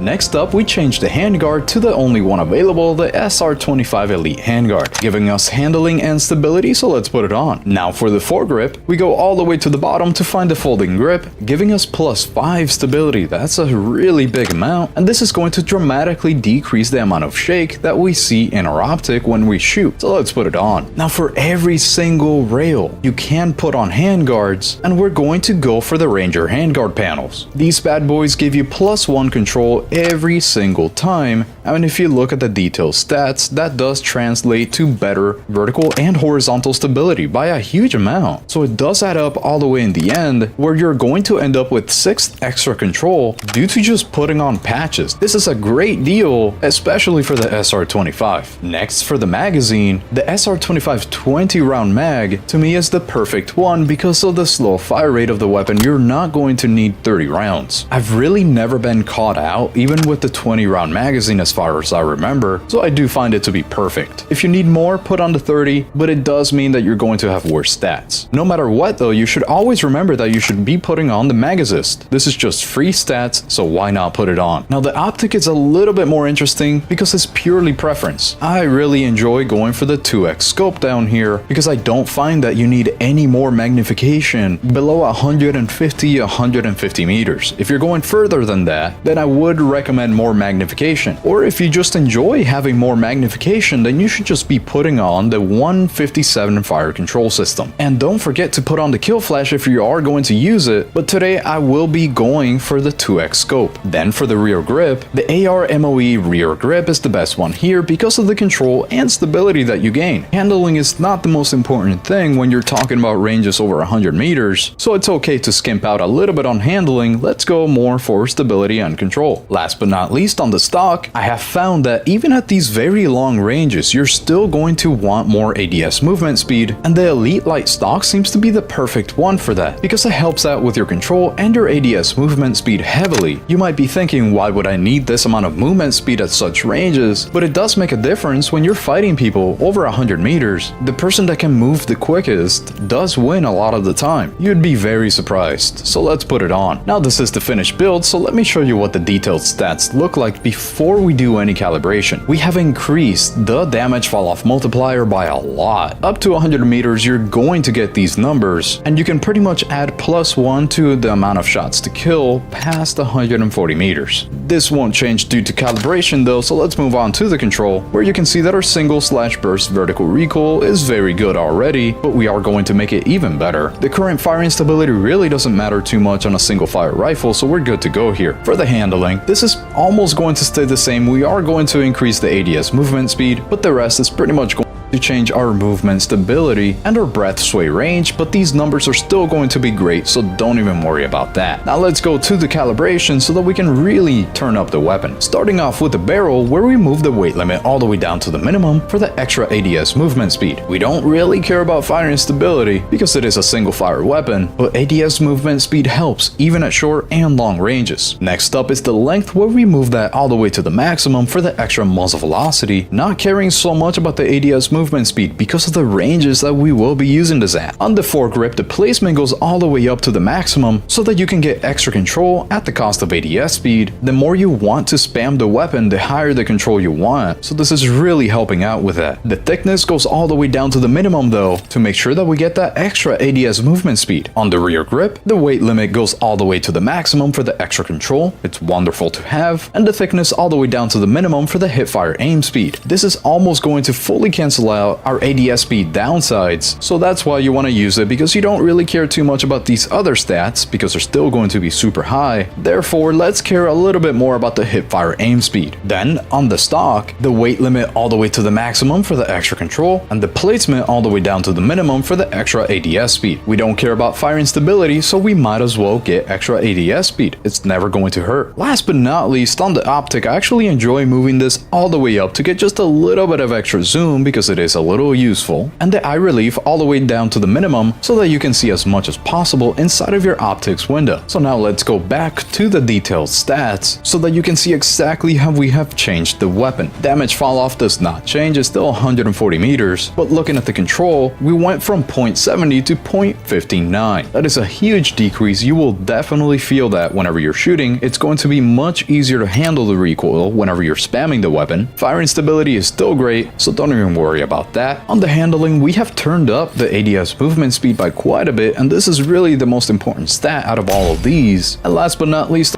Next up, we change the handguard to the only one available, the SR25 Elite Handguard, giving us handling and stability, so let's put it on. Now for the foregrip, we go all the way to the bottom to find the folding grip, giving us +5 stability. That's a really big amount, and this is going to dramatically decrease the amount of shake that we see in our optic when we shoot, so let's put it on. Now for every single rail, you can put on handguards, and we're going to go for the Ranger handguard panels. These bad boys give you +1 control every single time, and if you look at the detailed stats, that does translate to better vertical and horizontal stability by a huge amount. So it does add up all the way in the end, where you're going to end up with 6 extra control due to just putting on patches. This is a great deal, especially for the SR25. Next, for the magazine, the SR25 20 round mag to me is the perfect one because of the slow fire rate of the weapon. You're not going to need 30 rounds. I've really never been caught out even with the 20 round magazine as far as I remember, so I do find it to be perfect. If you need more, put on the 30, but it does mean that you're going to have worse stats. No matter what though, you should always remember that you should be putting on the Mag-Assist. This is just free stats, so why not put it on? Now the optic is a little bit more interesting because it's purely preference. I really enjoy going for the 2x scope down here because I don't find that you need any more magnification below 150 meters. If you're going further than that, then I would would recommend more magnification. Or if you just enjoy having more magnification, then you should just be putting on the 157 fire control system. And don't forget to put on the kill flash if you are going to use it, but today I will be going for the 2x scope. Then for the rear grip, the AR MOE rear grip is the best one here because of the control and stability that you gain. Handling is not the most important thing when you're talking about ranges over 100 meters, so it's okay to skimp out a little bit on handling. Let's go more for stability and control. Last but not least, on the stock, I have found that even at these very long ranges, you're still going to want more ADS movement speed, and the Elite Light stock seems to be the perfect one for that because it helps out with your control and your ADS movement speed heavily. You might be thinking, why would I need this amount of movement speed at such ranges? But it does make a difference when you're fighting people over 100 meters. The person that can move the quickest does win a lot of the time. You'd be very surprised. So let's put it on. Now this is the finished build, so let me show you what the detailed stats look like before we do any calibration. We have increased the damage fall off multiplier by a lot. Up to 100 meters, you're going to get these numbers, and you can pretty much add +1 to the amount of shots to kill past 140 meters. This won't change due to calibration though, so let's move on to the control, where you can see that our single/burst vertical recoil is very good already, but we are going to make it even better. The current firing stability really doesn't matter too much on a single fire rifle, so we're good to go here. For the handling, this is almost going to stay the same. We are going to increase the ADS movement speed, but the rest is pretty much going to change our movement stability and our breath sway range, but these numbers are still going to be great, so don't even worry about that. Now let's go to the calibration so that we can really turn up the weapon. Starting off with the barrel, where we move the weight limit all the way down to the minimum for the extra ADS movement speed. We don't really care about firing stability because it is a single fire weapon, but ADS movement speed helps even at short and long ranges. Next up is the length, where we move that all the way to the maximum for the extra muzzle velocity, not caring so much about the ADS movement speed because of the ranges that we will be using this at. On the foregrip, the placement goes all the way up to the maximum so that you can get extra control at the cost of ADS speed. The more you want to spam the weapon, the higher the control you want, so this is really helping out with that. The thickness goes all the way down to the minimum though, to make sure that we get that extra ADS movement speed. On the rear grip, the weight limit goes all the way to the maximum for the extra control. It's wonderful to have, and the thickness all the way down to the minimum for the hipfire aim speed. This is almost going to fully cancel out our ADS speed downsides, so that's why you want to use it, because you don't really care too much about these other stats because they're still going to be super high. Therefore, let's care a little bit more about the hipfire aim speed. Then on the stock, the weight limit all the way to the maximum for the extra control, and the placement all the way down to the minimum for the extra ADS speed. We don't care about firing stability, so we might as well get extra ADS speed. It's never going to hurt. Last but not least, on the optic, I actually enjoy moving this all the way up to get just a little bit of extra zoom because it is a little useful, and the eye relief all the way down to the minimum so that you can see as much as possible inside of your optics window. So now let's go back to the detailed stats so that you can see exactly how we have changed the weapon. Damage fall off does not change, it's still 140 meters, but looking at the control, we went from 0.70 to 0.59. That is a huge decrease. You will definitely feel that whenever you're shooting. It's going to be much easier to handle the recoil whenever you're spamming the weapon. Firing stability is still great, so don't even worry about that. On the handling, we have turned up the ADS movement speed by quite a bit, and this is really the most important stat out of all of these. And last but not least,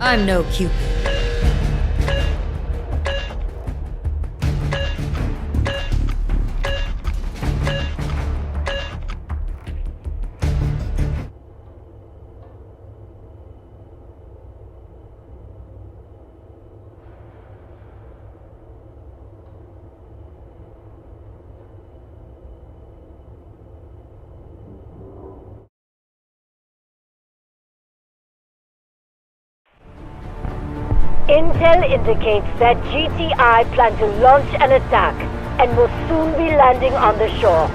I'm no Cupid. Intel indicates that GTI plan to launch an attack and will soon be landing on the shore.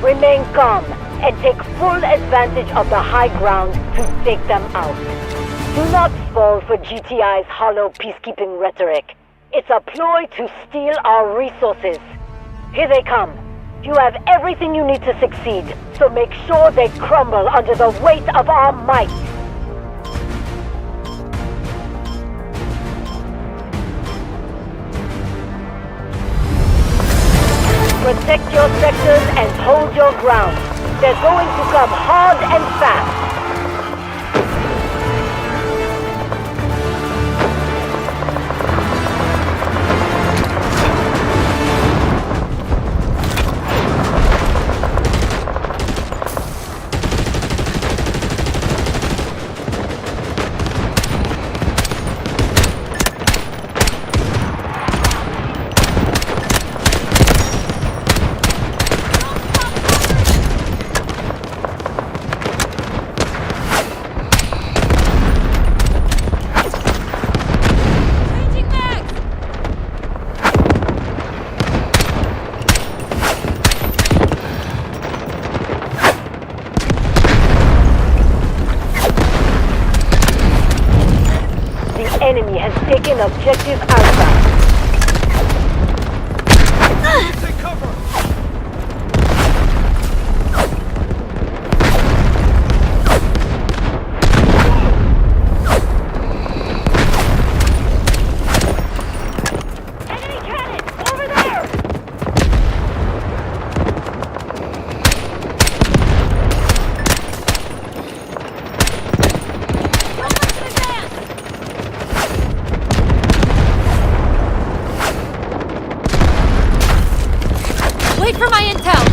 Remain calm and take full advantage of the high ground to take them out. Do not fall for GTI's hollow peacekeeping rhetoric. It's a ploy to steal our resources. Here they come. You have everything you need to succeed, so make sure they crumble under the weight of our might. Protect your sectors and hold your ground. They're going to come hard and fast. Enemy has taken objective Alpha. Take cover! Enemy cannon! Over there! Wait for my intel!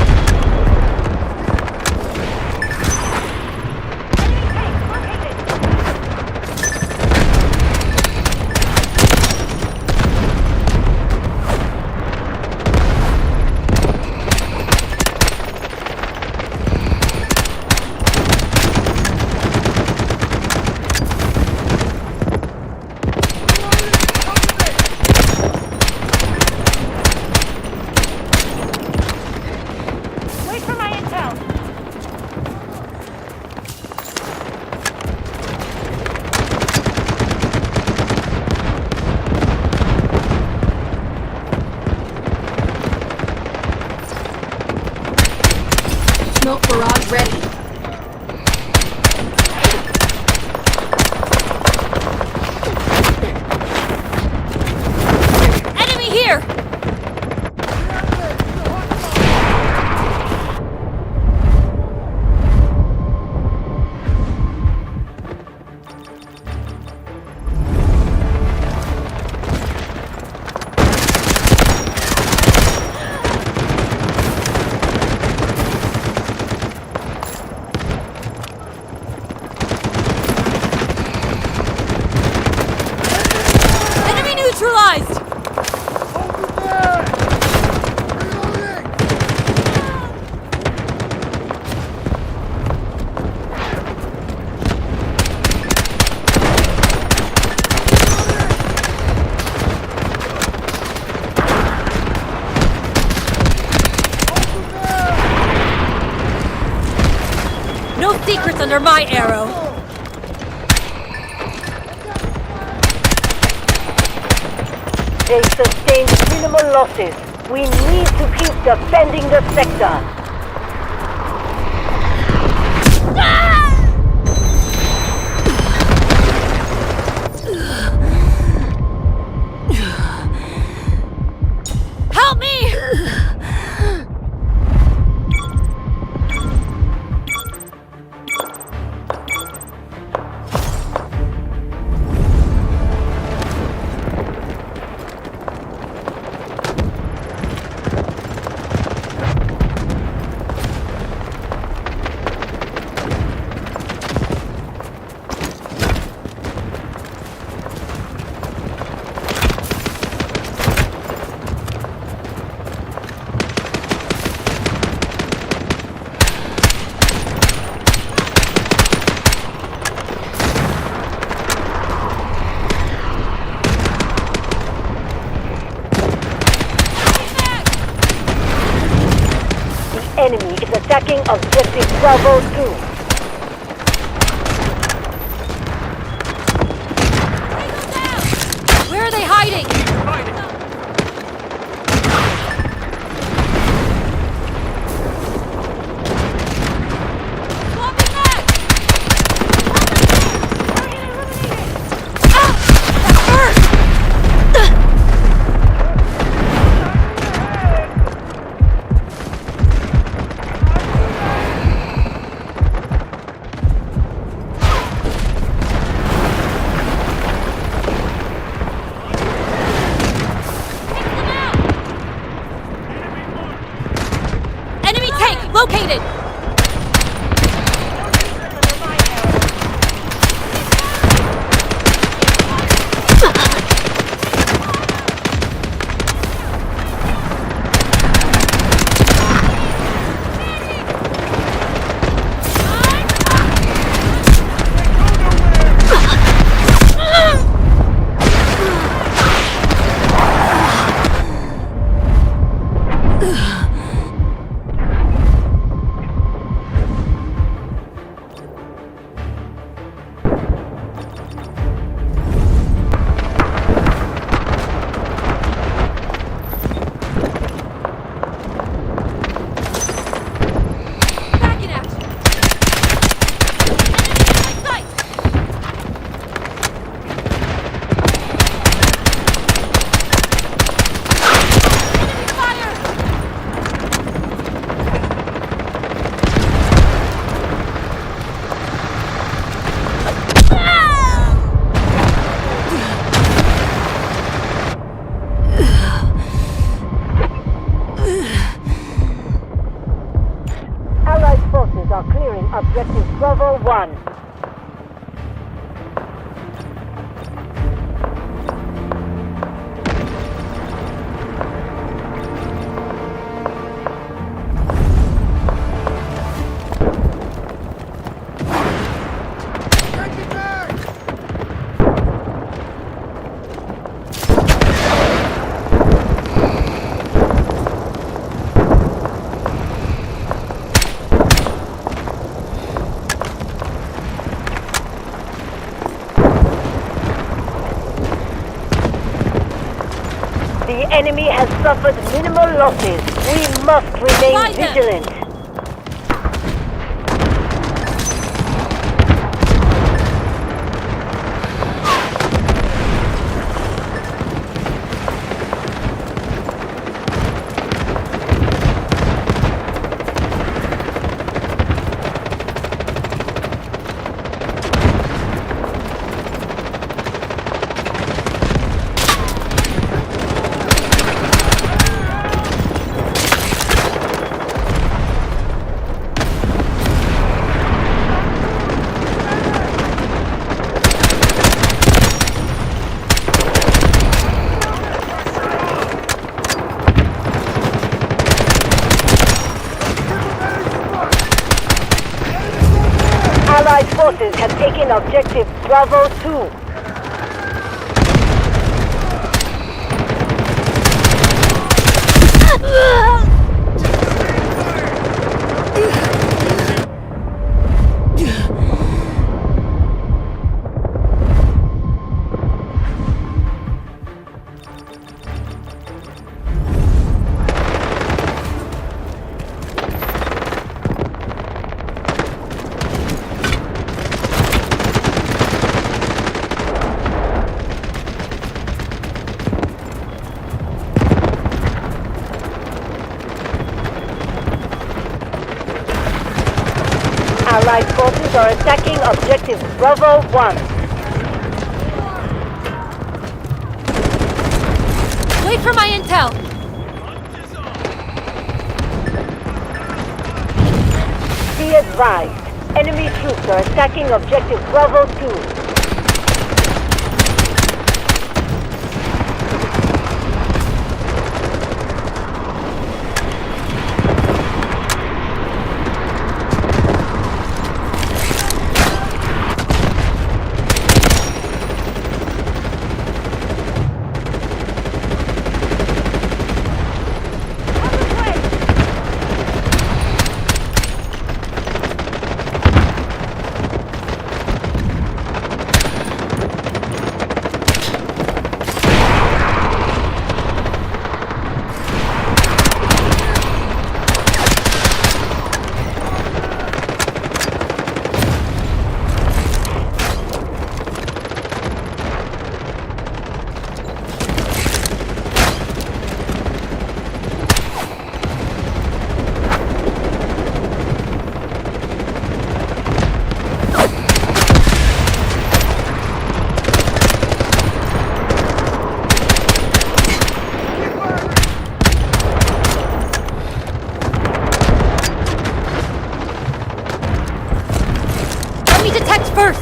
Wait for my intel! Smoke barrage ready. Enemy here! Enemy neutralized! Over there! Reloading! No secrets under my arrow! They sustained minimal losses. We need to keep defending the sector. Help me! attacking objective Bravo 2. Where are they hiding? Swapping back! Ah! That hurt! Enemy tank located! Back in action! Enemy in my sight! Enemy fire! Allied forces are clearing objective Bravo 1. Take it back! The enemy has suffered minimal losses. We must remain Find them. vigilant. Allied forces have taken objective Bravo 2. Allied forces are attacking objective Bravo 1. Wait for my intel! Be advised, enemy troops are attacking objective Bravo 2. Act first!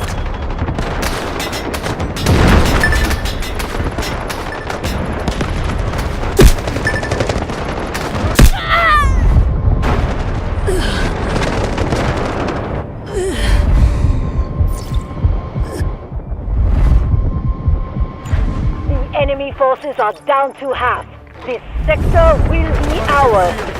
The enemy forces are down to half. This sector will be ours.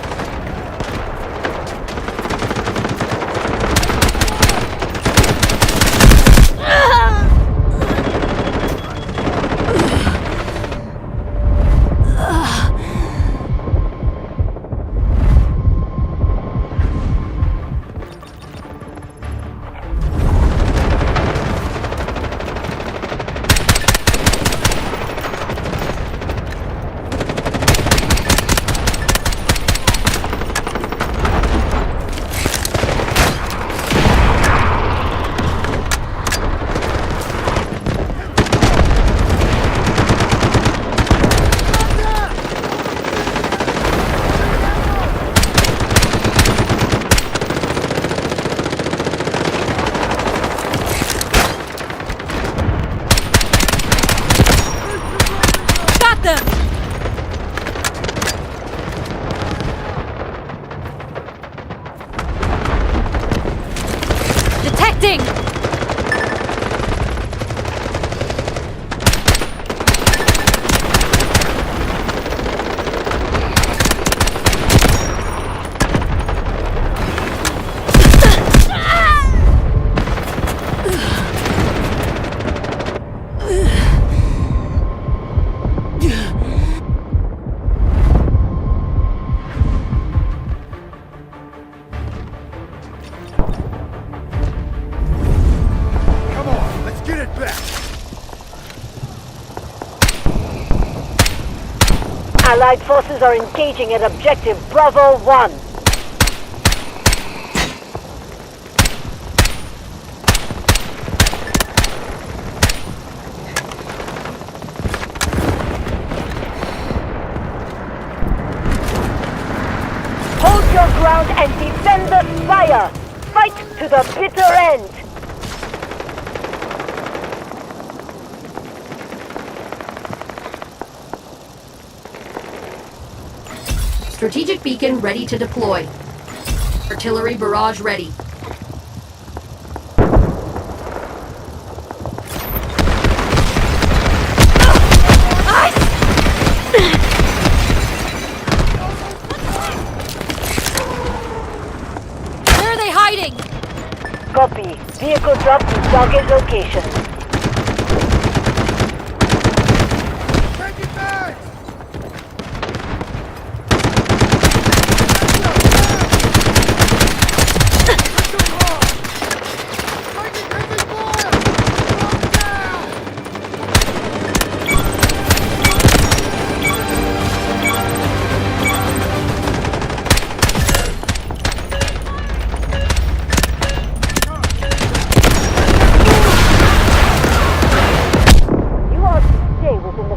Detecting! Allied forces are engaging at objective Bravo 1. Hold your ground and defend the spire! Fight to the bitter end! Strategic beacon ready to deploy. Artillery barrage ready. Where are they hiding? Copy. Vehicle drop to target location.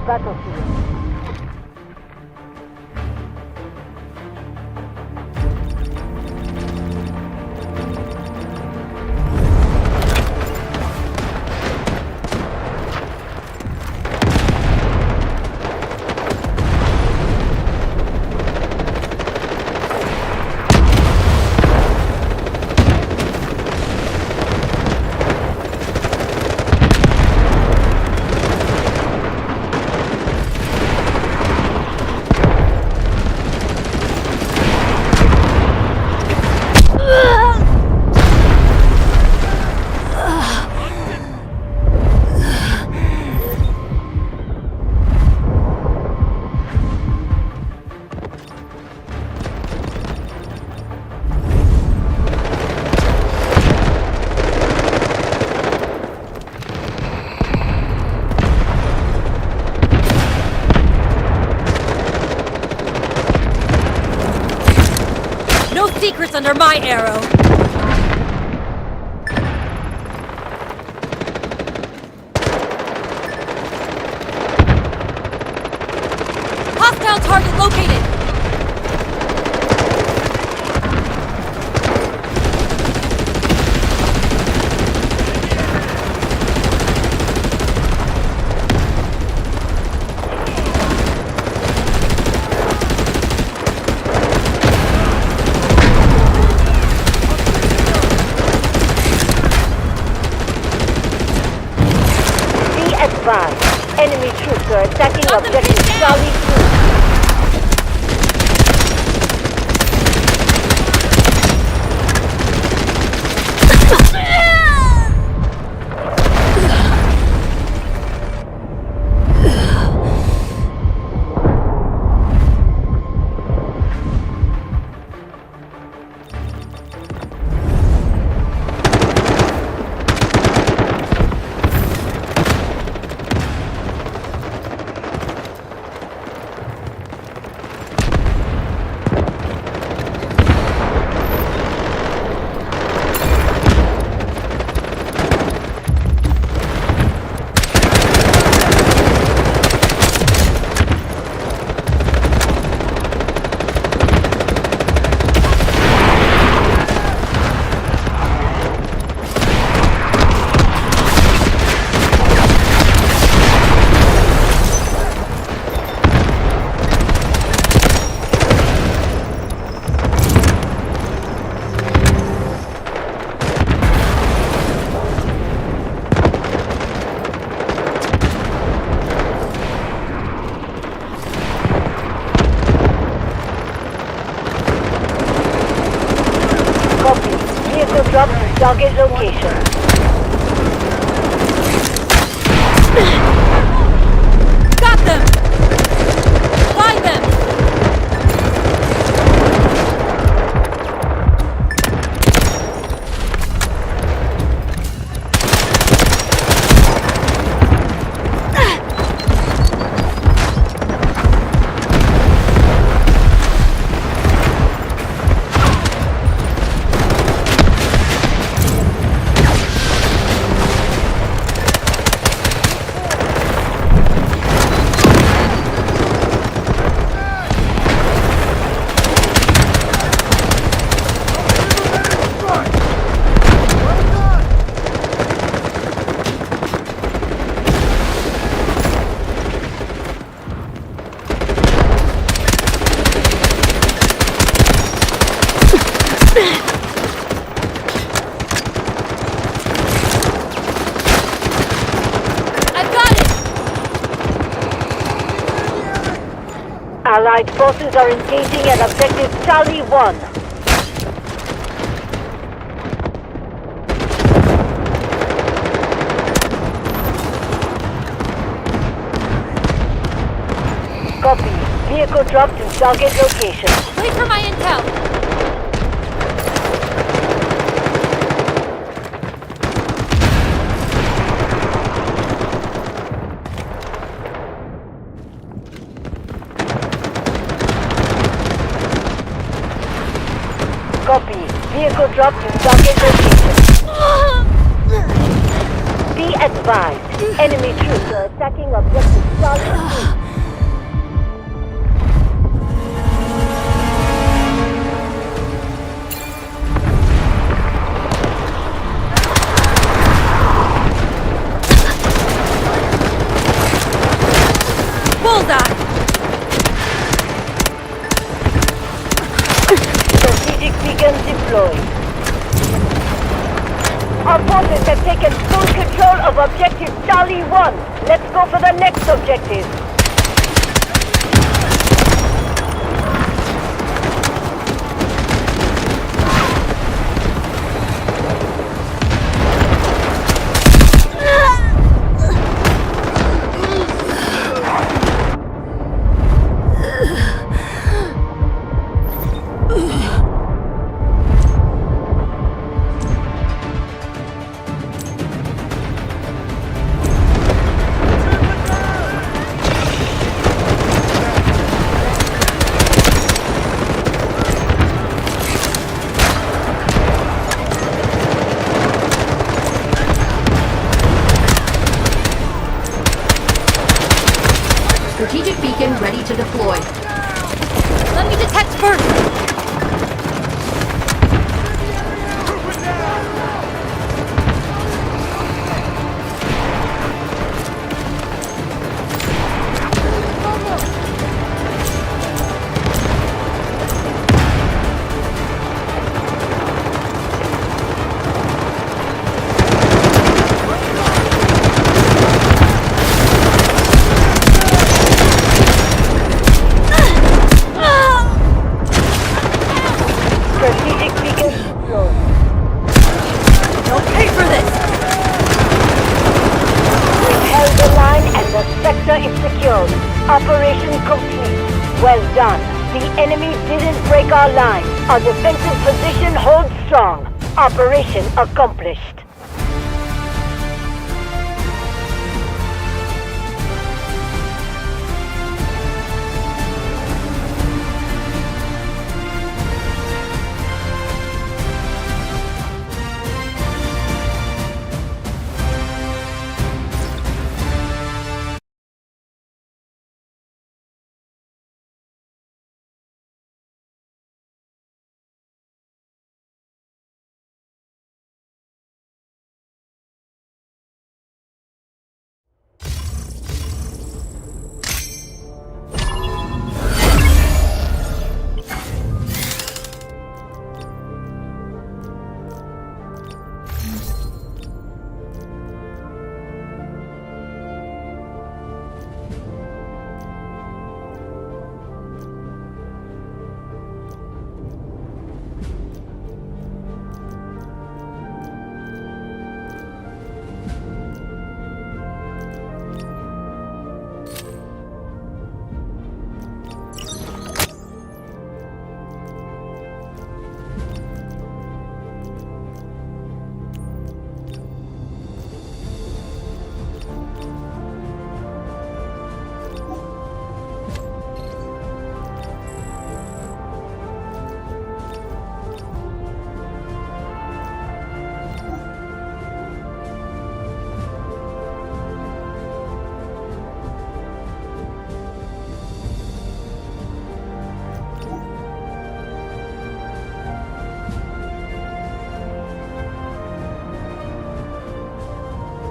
Battlefield. Secrets under my arrow. Hostile target located. advised. Enemy troops are attacking objective Charlie 2. Vehicle drop to target location. Got them! Find them! Allied forces are engaging at objective Charlie 1. Copy. Vehicle drop to target location. Wait for my intel! Copy. Vehicle drop to target location. Be advised. Enemy troops are attacking objective Charlie 2. Bullseye! Strategic beacon deployed. Our forces have taken full control of objective Charlie 1. Let's go for the next objective. Strategic beacon ready to deploy. Let me detect first! Operation complete. Well done. The enemy didn't break our line. Our defensive position holds strong. Operation accomplished.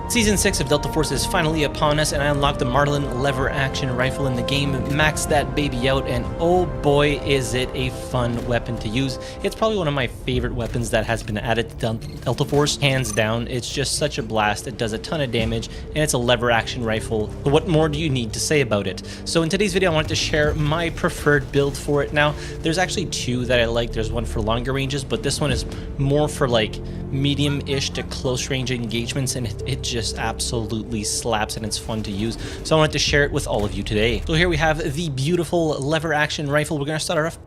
Season 6 of Delta Force is finally upon us, and I unlocked the Marlin lever action rifle in the game, maxed that baby out, and oh boy is it a fun weapon to use. It's probably one of my favorite weapons that has been added to Delta Force, hands down. It's just such a blast, it does a ton of damage, and it's a lever action rifle. So what more do you need to say about it? So in today's video I wanted to share my preferred build for it. Now, there's actually two that I like. There's one for longer ranges, but this one is more for like medium-ish to close range engagements, and it just absolutely slaps and it's fun to use. So I wanted to share it with all of you today. So here we have the beautiful lever action rifle. We're gonna start off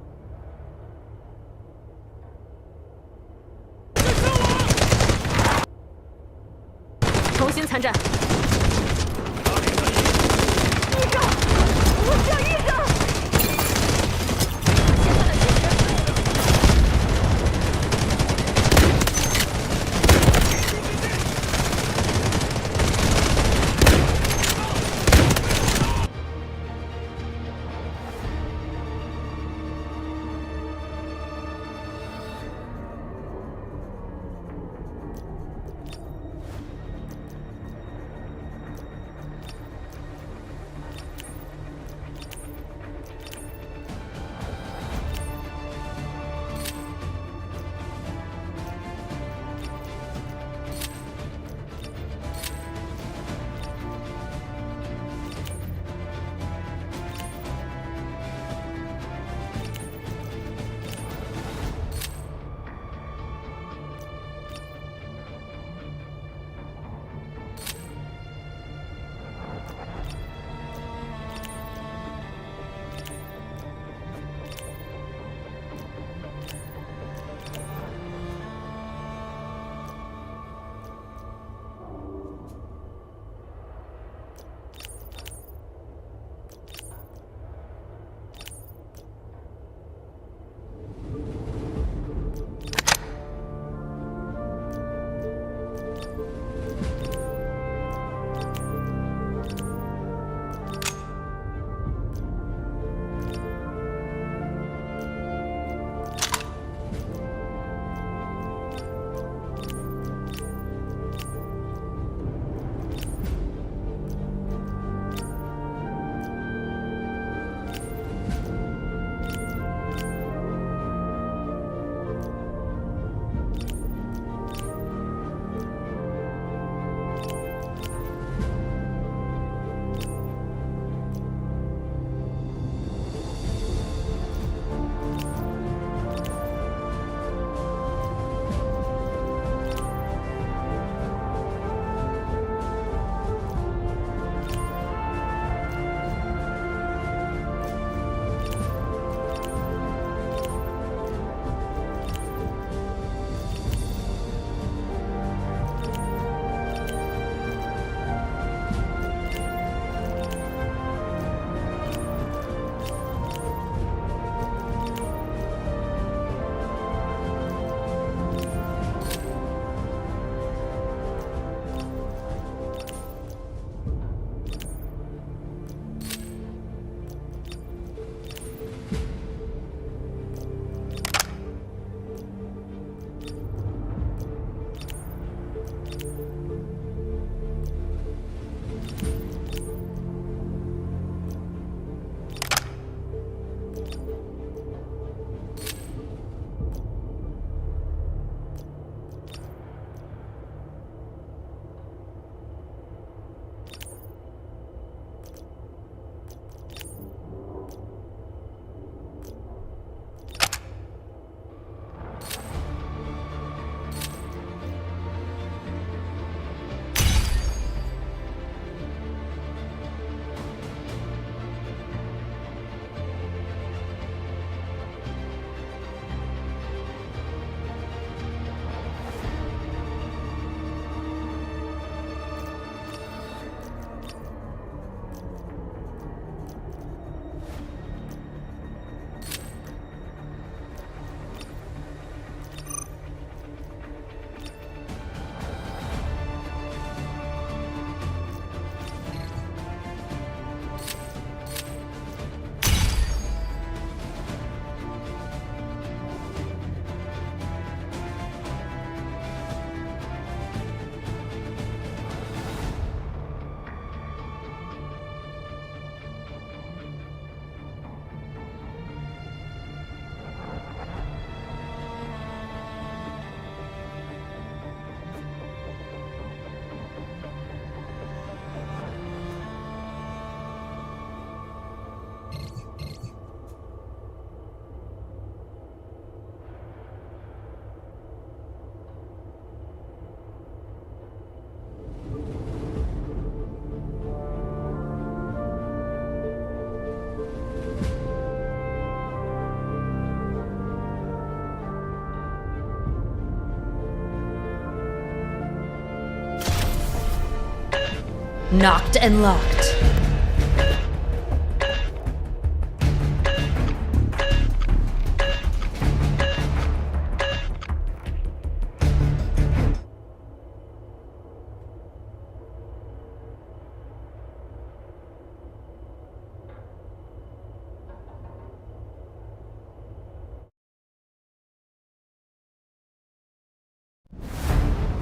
Knocked and locked.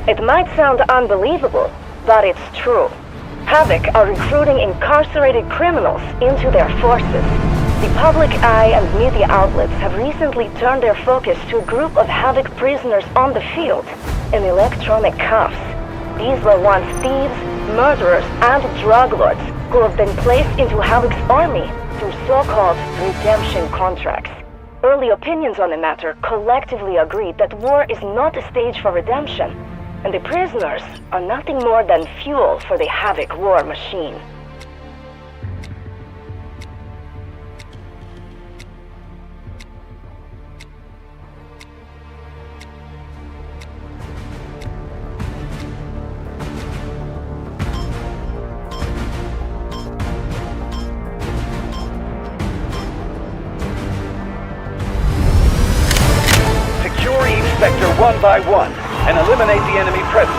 It might sound unbelievable, but it's true. Havoc are recruiting incarcerated criminals into their forces. The public eye and media outlets have recently turned their focus to a group of Havoc prisoners on the field in electronic cuffs. These were once thieves, murderers, and drug lords who have been placed into Havoc's army through so-called redemption contracts. Early opinions on the matter collectively agreed that war is not a stage for redemption, and the prisoners are nothing more than fuel for the Havoc war machine. Secure each sector one by one and eliminate the enemy presence.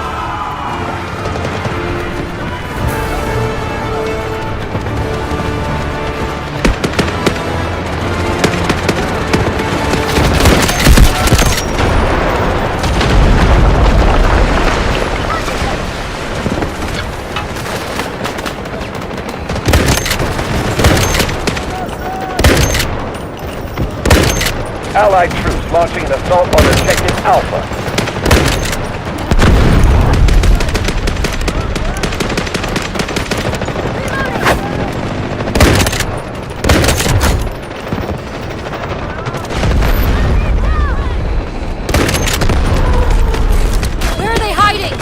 Allied troops launching an assault on Objective Alpha. Where are they hiding?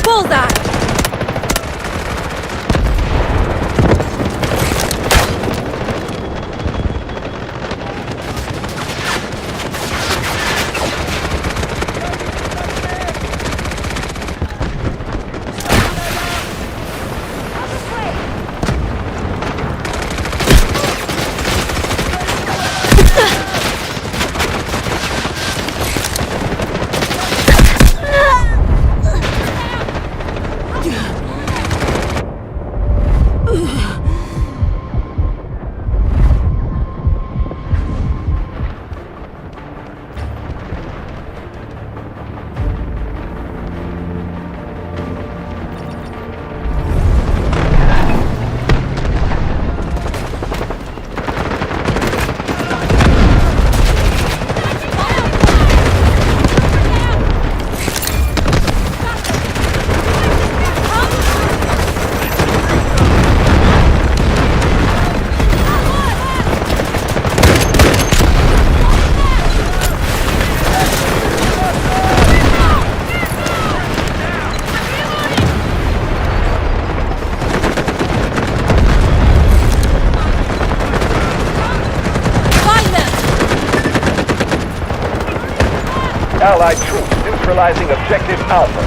Bullseye! Allied troops neutralizing Objective Alpha.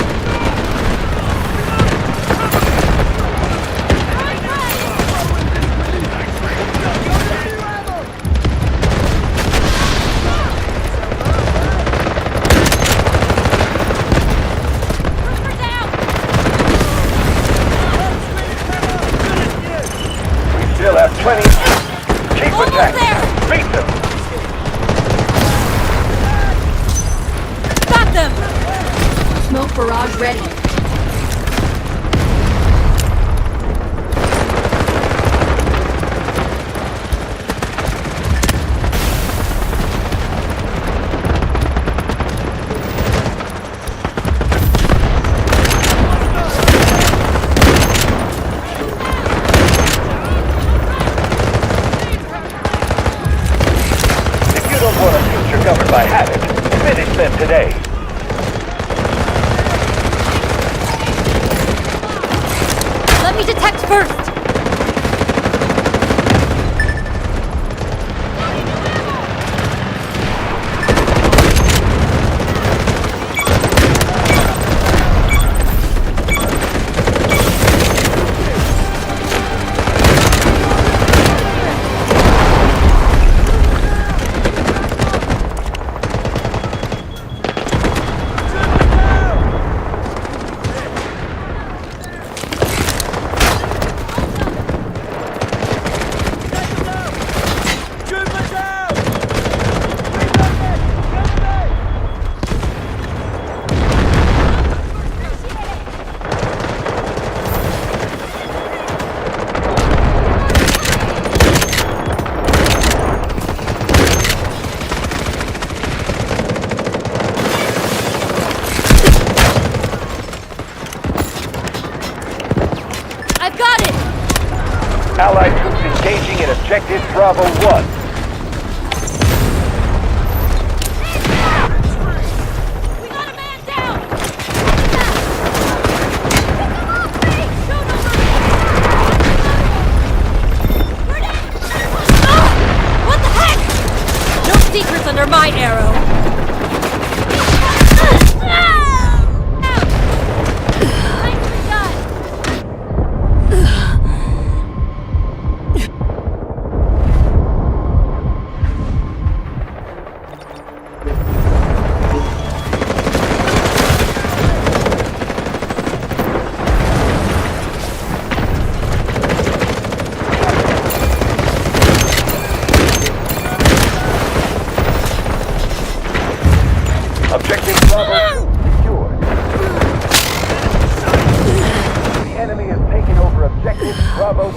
We still have 20. Keep attacking. Beat them. Smoke barrage ready. If you don't want a future governed by Havoc, finish them today. first! I've got it! Allied troops engaging in objective Bravo 1. We got a man down! Come on, Faye! Shoot over! We're down! Ah! What the heck? No secrets under my arrow! Nicely done! Objective Bravo 2 secured. The enemy has taken over objective Bravo 2.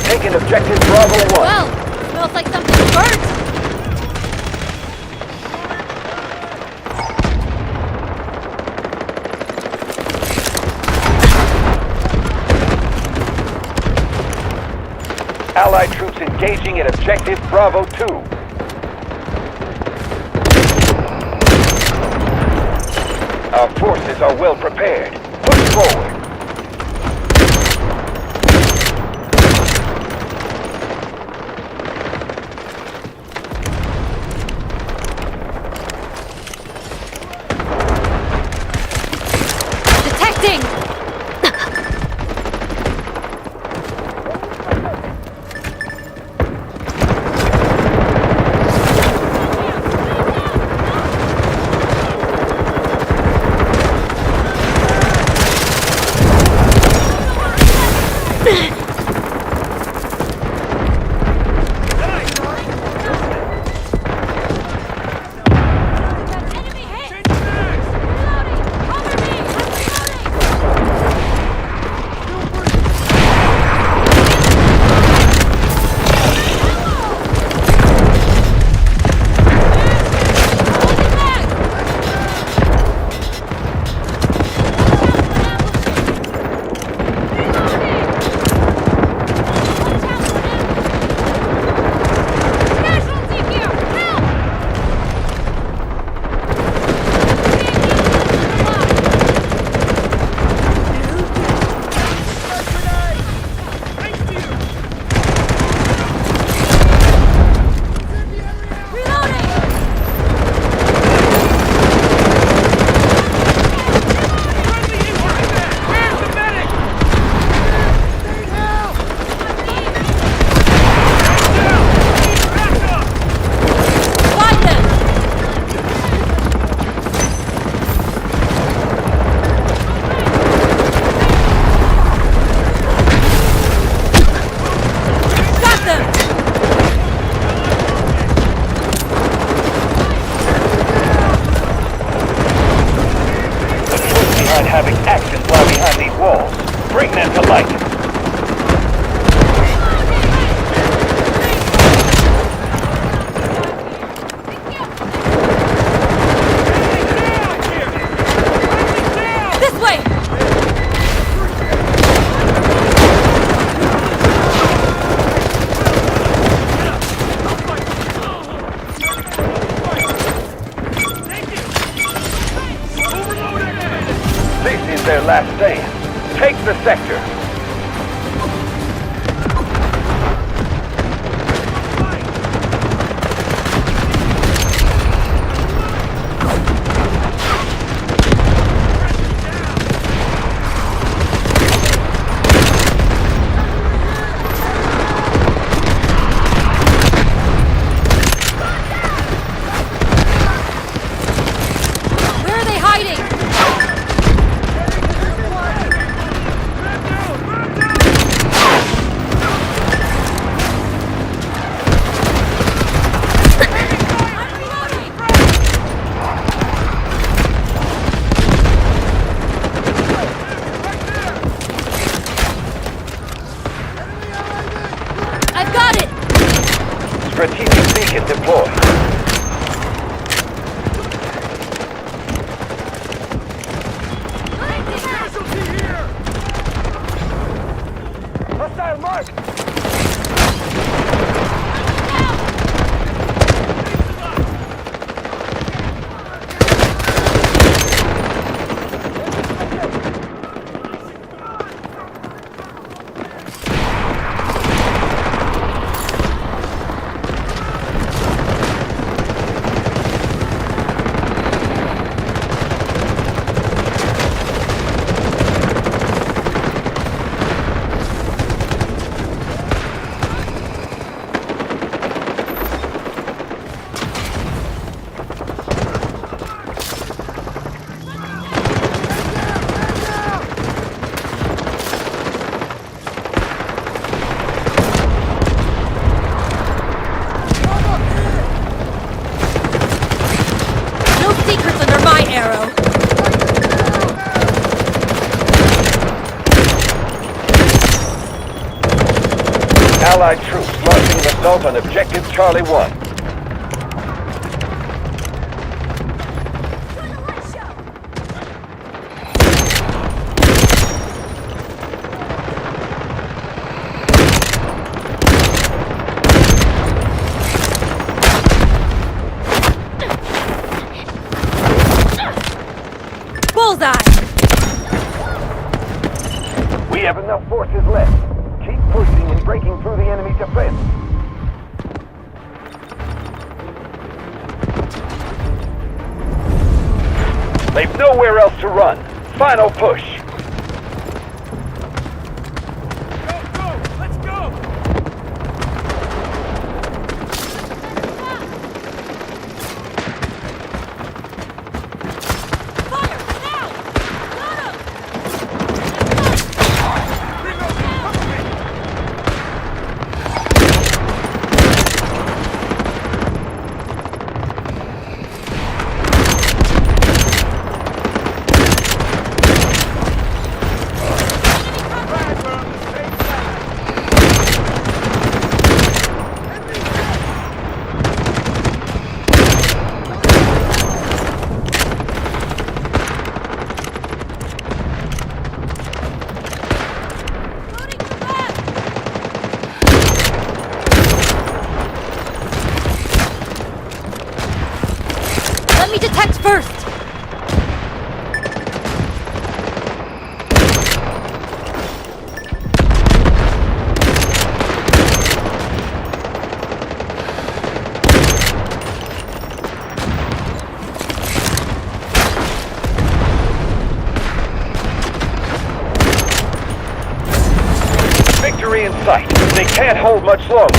Taken objective Bravo 1. Well, smells like something burnt! Allied troops engaging in objective Bravo 2. Our forces are well prepared. Push forward. Detecting! Strategic beacon deployed. Hostile mark! Allied troops launching an assault on Objective Charlie 1. Bullseye! We have enough forces left. Keep pushing and breaking through the enemy defense. They've nowhere else to run. Final push. Let's go! Let me detect first! Victory in sight. They can't hold much longer.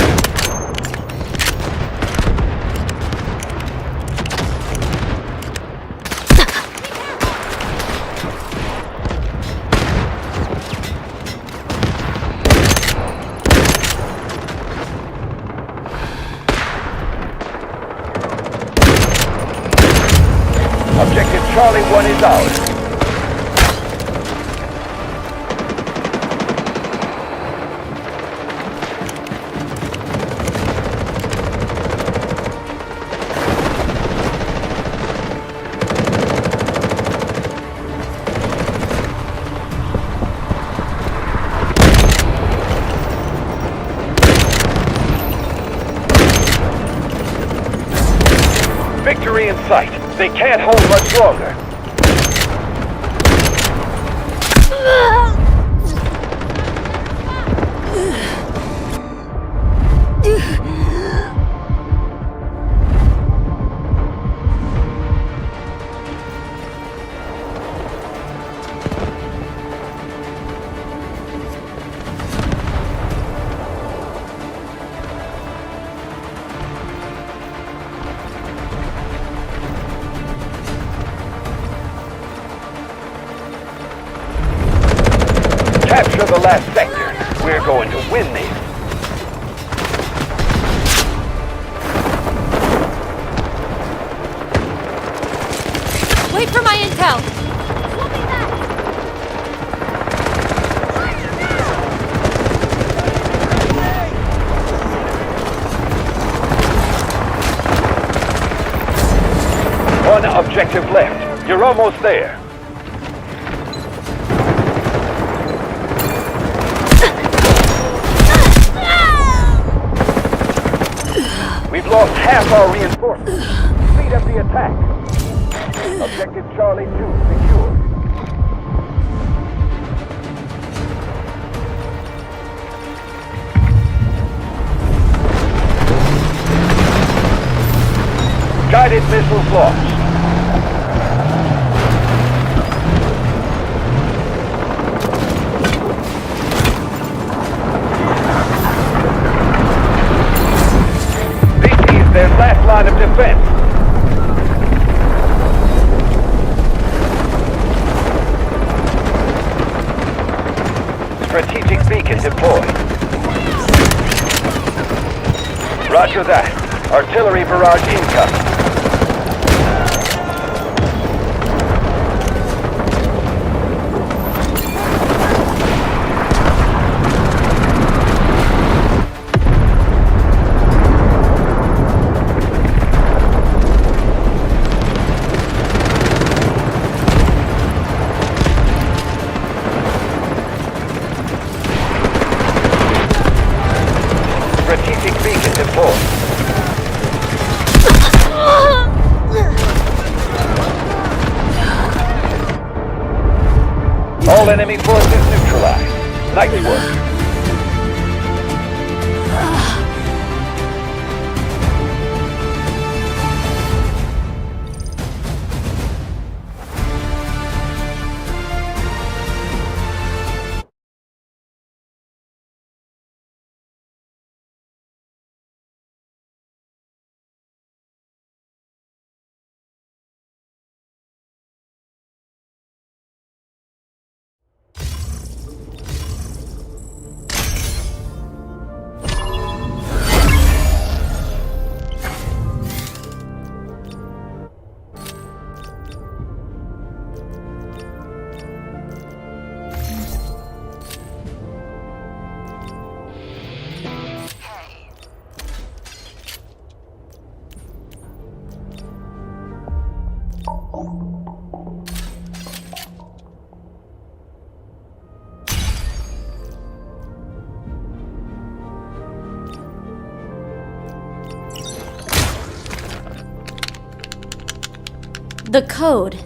Objective Charlie 1 is ours. Victory in sight. They can't hold much longer. Capture the last sector. We're going to win this. Wait for my intel! One objective left. You're almost there. We've lost half our reinforcements. Speed up the attack. Objective Charlie 2 secure. Guided missiles launched. This is their last line of defense. Strategic beacon deployed. Roger that. Artillery barrage incoming. Strategic beacon deployed. All enemy forces neutralized. Nice work. The code